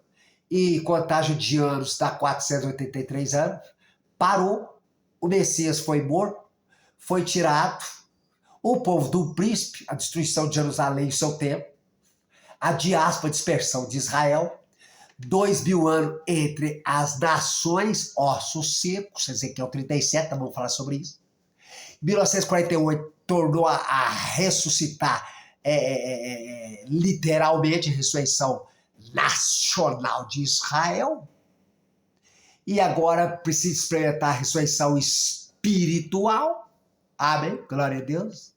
e contagem de anos dá 483 anos. Parou, o Messias foi morto, foi tirado, o povo do príncipe, a destruição de Jerusalém e seu templo, a diáspora, a dispersão de Israel, 2000 anos entre as nações, ossos secos, Ezequiel 37, vamos falar sobre isso. 1948 tornou a ressuscitar, literalmente, a ressurreição nacional de Israel. E agora precisa experimentar a ressurreição espiritual. Amém? Glória a Deus.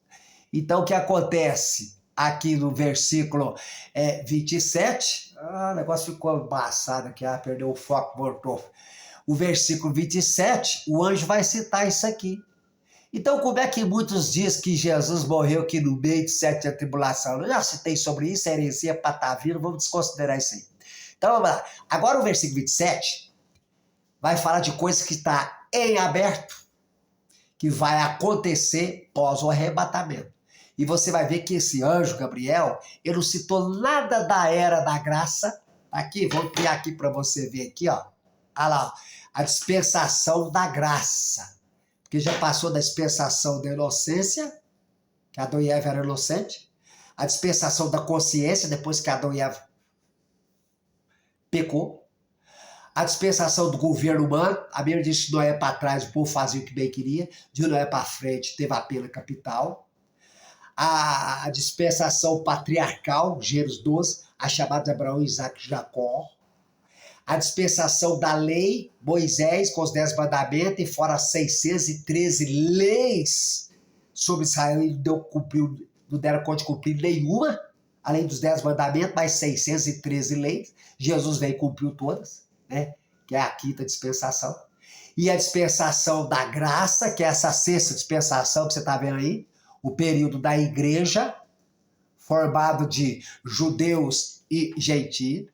Então, o que acontece aqui no versículo 27? O negócio ficou embaçado aqui, perdeu o foco, voltou. O versículo 27, o anjo vai citar isso aqui. Então, como é que muitos dizem que Jesus morreu aqui no meio de 7 anos de tribulação? Eu já citei sobre isso, heresia para estar vindo, vamos desconsiderar isso aí. Então, vamos lá. Agora o versículo 27 vai falar de coisas que está em aberto, que vai acontecer pós o arrebatamento. E você vai ver que esse anjo, Gabriel, ele não citou nada da era da graça. Aqui, vou criar aqui para você ver aqui, ó. Olha lá, ó, a dispensação da graça. Porque já passou da dispensação da inocência, que Adão e Eva eram inocentes, a dispensação da consciência, depois que Adão e Eva pecou, a dispensação do governo humano, a Bíblia diz que Noé para trás, o povo fazia o que bem queria, de Noé para frente teve a pena capital, a dispensação patriarcal, Gênesis 12, a chamada de Abraão, Isaac e Jacó, a dispensação da lei, Moisés com os 10 mandamentos e fora 613 leis sobre Israel, e não deram conta de cumprir nenhuma, além dos 10 mandamentos, mais 613 leis. Jesus veio e cumpriu todas, né? Que é a quinta dispensação. E a dispensação da graça, que é essa sexta dispensação que você está vendo aí, o período da igreja, formado de judeus e gentios,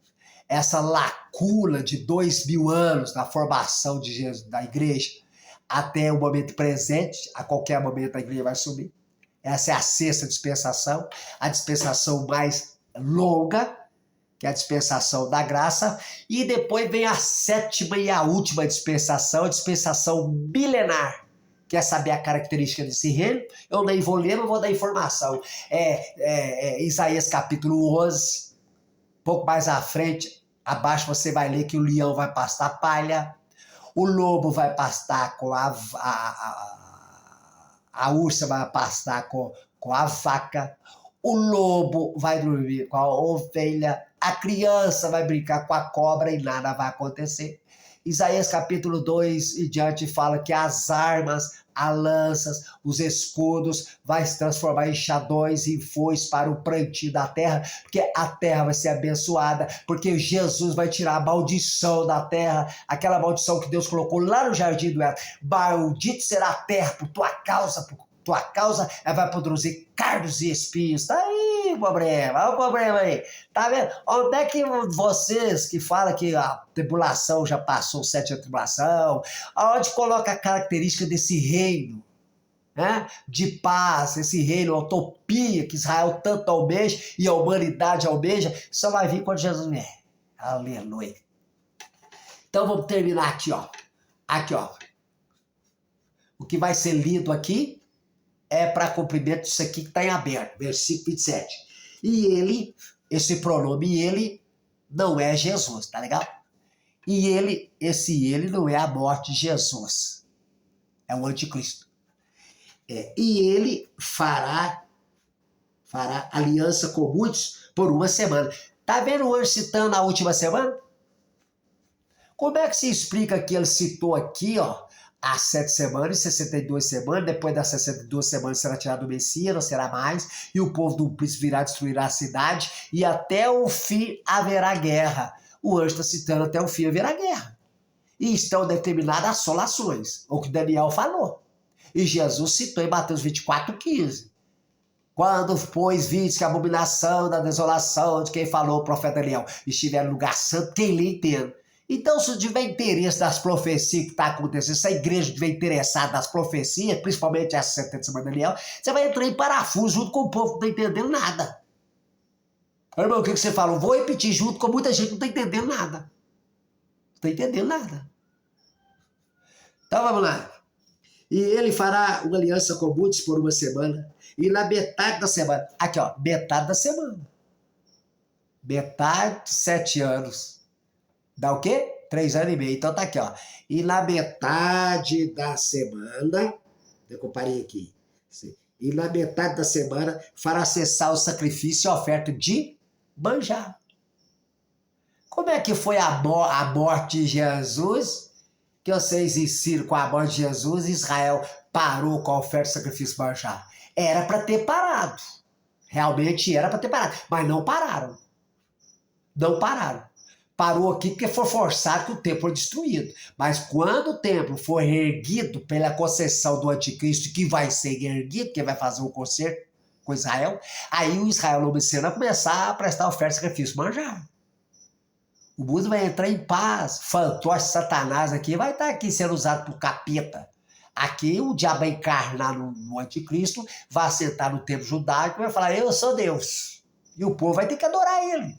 essa lacuna de 2000 anos da formação de Jesus, da igreja até o momento presente, a qualquer momento a igreja vai subir. Essa é a sexta dispensação, a dispensação mais longa, que é a dispensação da graça, e depois vem a sétima e a última dispensação, a dispensação milenar. Quer saber a característica desse reino? Eu nem vou ler, não vou dar informação. Isaías capítulo 11, pouco mais à frente, abaixo você vai ler que o leão vai pastar palha, o lobo vai pastar com a ursa vai pastar com a vaca, o lobo vai dormir com a ovelha, a criança vai brincar com a cobra e nada vai acontecer. Isaías capítulo 2 e diante fala que as armas, as lanças, os escudos vai se transformar em xadões e foices para o plantio da terra, porque a terra vai ser abençoada, porque Jesus vai tirar a maldição da terra, aquela maldição que Deus colocou lá no jardim do Éden. Maldito será a terra por tua causa, ela vai produzir cardos e espinhos. Tá aí o problema, olha o problema aí. Tá vendo? Onde é que vocês que falam que a tribulação já passou, 7 anos de tribulação, aonde coloca a característica desse reino, né? De paz, esse reino, a utopia que Israel tanto almeja e a humanidade almeja, só vai vir quando Jesus vier. Aleluia. Então vamos terminar aqui, ó. Aqui, ó. O que vai ser lido aqui é para cumprimento disso aqui que está em aberto, versículo 27. E ele, esse pronome ele, não é Jesus, tá legal? E esse ele não é a morte de Jesus, é o anticristo. E ele fará aliança com muitos por uma semana. Tá vendo o anjo citando a última semana? Como é que se explica que ele citou aqui, ó, as 7 semanas, 62 semanas, depois das 62 semanas será tirado o Messias, não será mais, e o povo do príncipe virá destruir a cidade, e até o fim haverá guerra. O anjo está citando até o fim haverá guerra. E estão determinadas assolações, o que Daniel falou. E Jesus citou em Mateus 24:15. Quando, pois, viste que a abominação da desolação de quem falou o profeta Daniel estiver no lugar santo, quem lhe entende? Então, se tiver interesse das profecias que está acontecendo, se a igreja estiver interessada nas profecias, principalmente essa 70 semanas de Daniel, você vai entrar em parafuso junto com o povo que não está entendendo nada. Irmão, o que você falou? Vou repetir junto com muita gente que não está entendendo nada. Não está entendendo nada. Então, vamos lá. E ele fará uma aliança com muitos por uma semana, e na metade da semana, aqui ó, metade da semana. Metade de 7 anos. Dá o quê? 3 anos e meio. Então tá aqui, ó. E na metade da semana, eu comparei aqui. E na metade da semana fará cessar o sacrifício e a oferta de manjar. Como é que foi a morte de Jesus? Que vocês ensinam com a morte de Jesus, Israel parou com a oferta de sacrifício e manjar. Era para ter parado. Realmente era para ter parado. Mas não pararam. Não pararam. parou aqui porque foi forçado que o templo foi destruído. Mas quando o templo for erguido pela concessão do anticristo, que vai ser erguido, que vai fazer um concerto com Israel, aí o Israel lomiceno vai começar a prestar oferta, sacrifício, manjar. O mundo vai entrar em paz. Fantoche, Satanás aqui vai estar aqui sendo usado por capeta. Aqui o diabo vai encarnar no anticristo, vai sentar no templo judaico e vai falar, eu sou Deus. E o povo vai ter que adorar ele.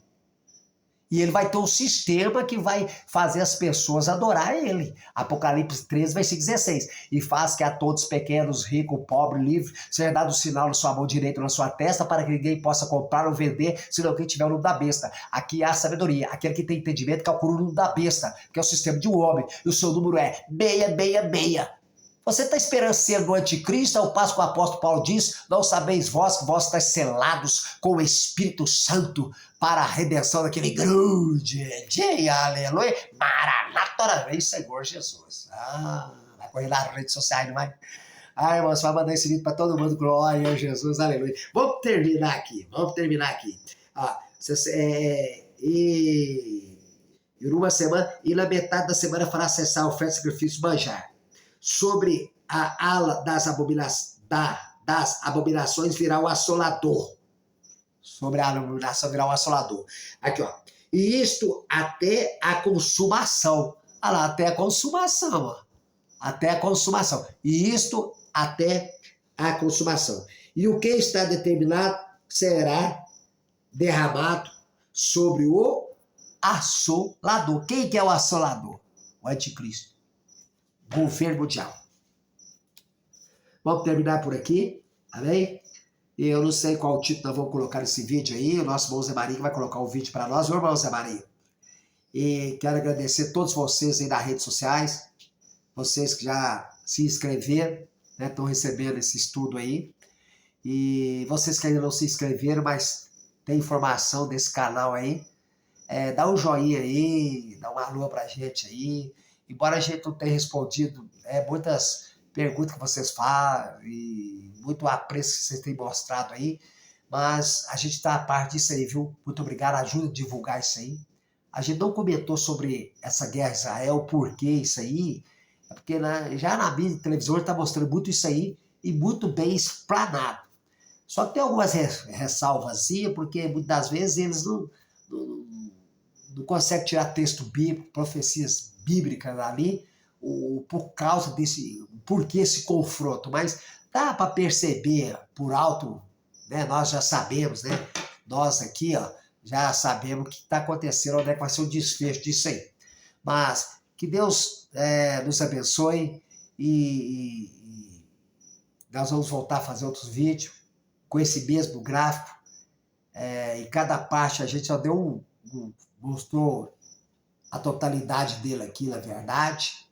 E ele vai ter um sistema que vai fazer as pessoas adorar ele. Apocalipse 13, versículo 16. E faz que a todos pequenos, rico, pobre, livre, seja dado o sinal na sua mão direita ou na sua testa, para que ninguém possa comprar ou vender, senão quem tiver o número da besta. Aqui há sabedoria. Aquele que tem entendimento calcula o número da besta, que é o sistema de um homem. E o seu número é 666. Você está esperando ser do anticristo, ao passo que o apóstolo Paulo diz, não sabeis vós que vós estáis selados com o Espírito Santo para a redenção daquele grande dia, aleluia, maranata, vem Senhor Jesus. Vai correr nas redes sociais, não vai? Irmão, você vai mandar esse vídeo para todo mundo, glória a Jesus, aleluia. Vamos terminar aqui. E numa semana, e na metade da semana fará cessar a oferta, sacrifício, manjar. Sobre a ala das abominações virá o assolador. Sobre a abominação virá o assolador. Aqui, ó. E isto até a consumação. Olha lá, até a consumação, ó. Até a consumação. E isto até a consumação. E o que está determinado será derramado sobre o assolador. Quem que é o assolador? O anticristo. Governo mundial. Vamos terminar por aqui, amém? Eu não sei qual título nós vamos colocar nesse vídeo aí, o nosso irmão Zé Maria vai colocar o vídeo para nós, meu irmão Zé Maria. E quero agradecer a todos vocês aí nas redes sociais, vocês que já se inscreveram, né, estão recebendo esse estudo aí, e vocês que ainda não se inscreveram, mas tem informação desse canal aí, dá um joinha aí, dá uma alô pra gente aí. Embora a gente não tenha respondido muitas perguntas que vocês fazem e muito apreço que vocês têm mostrado aí, mas a gente está a par disso aí, viu? Muito obrigado, ajuda a divulgar isso aí. A gente não comentou sobre essa guerra Israel, por que isso aí, porque já na mídia e televisão está mostrando muito isso aí e muito bem explanado. Só que tem algumas ressalvas, porque muitas das vezes eles não conseguem tirar texto bíblico, profecias bíblicas ali, por causa desse, por que esse confronto, mas dá para perceber por alto, né? Nós já sabemos, né? Nós aqui, ó, já sabemos o que está acontecendo, onde é que vai ser o desfecho disso aí. Mas que Deus nos abençoe e nós vamos voltar a fazer outros vídeos com esse mesmo gráfico. Em cada parte a gente só deu mostrou a totalidade dele aqui, na verdade,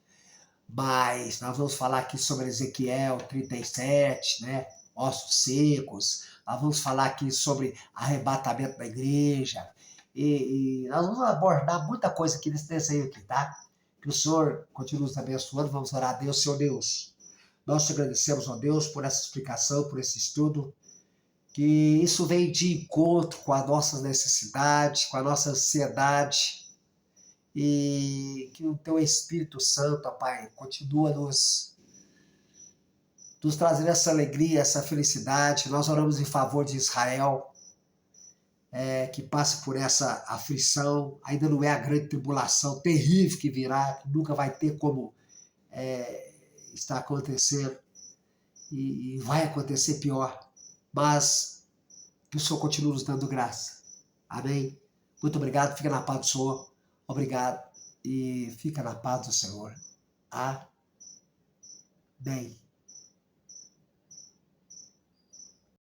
mas nós vamos falar aqui sobre Ezequiel 37, né? Ossos secos, nós vamos falar aqui sobre arrebatamento da igreja, e nós vamos abordar muita coisa aqui nesse desenho aqui, tá? Que o Senhor continue nos abençoando, vamos orar a Deus, Senhor Deus. Nós te agradecemos, ó Deus, por essa explicação, por esse estudo, que isso vem de encontro com as nossas necessidades, com a nossa ansiedade, e que o teu Espírito Santo, ó Pai, continua nos trazendo essa alegria, essa felicidade. Nós oramos em favor de Israel, que passe por essa aflição. Ainda não é a grande tribulação terrível que virá, que nunca vai ter como está acontecendo, e vai acontecer pior, mas que o Senhor continue nos dando graça. Amém? Muito obrigado, fica na paz do Senhor. Obrigado e fica na paz do Senhor. Amém.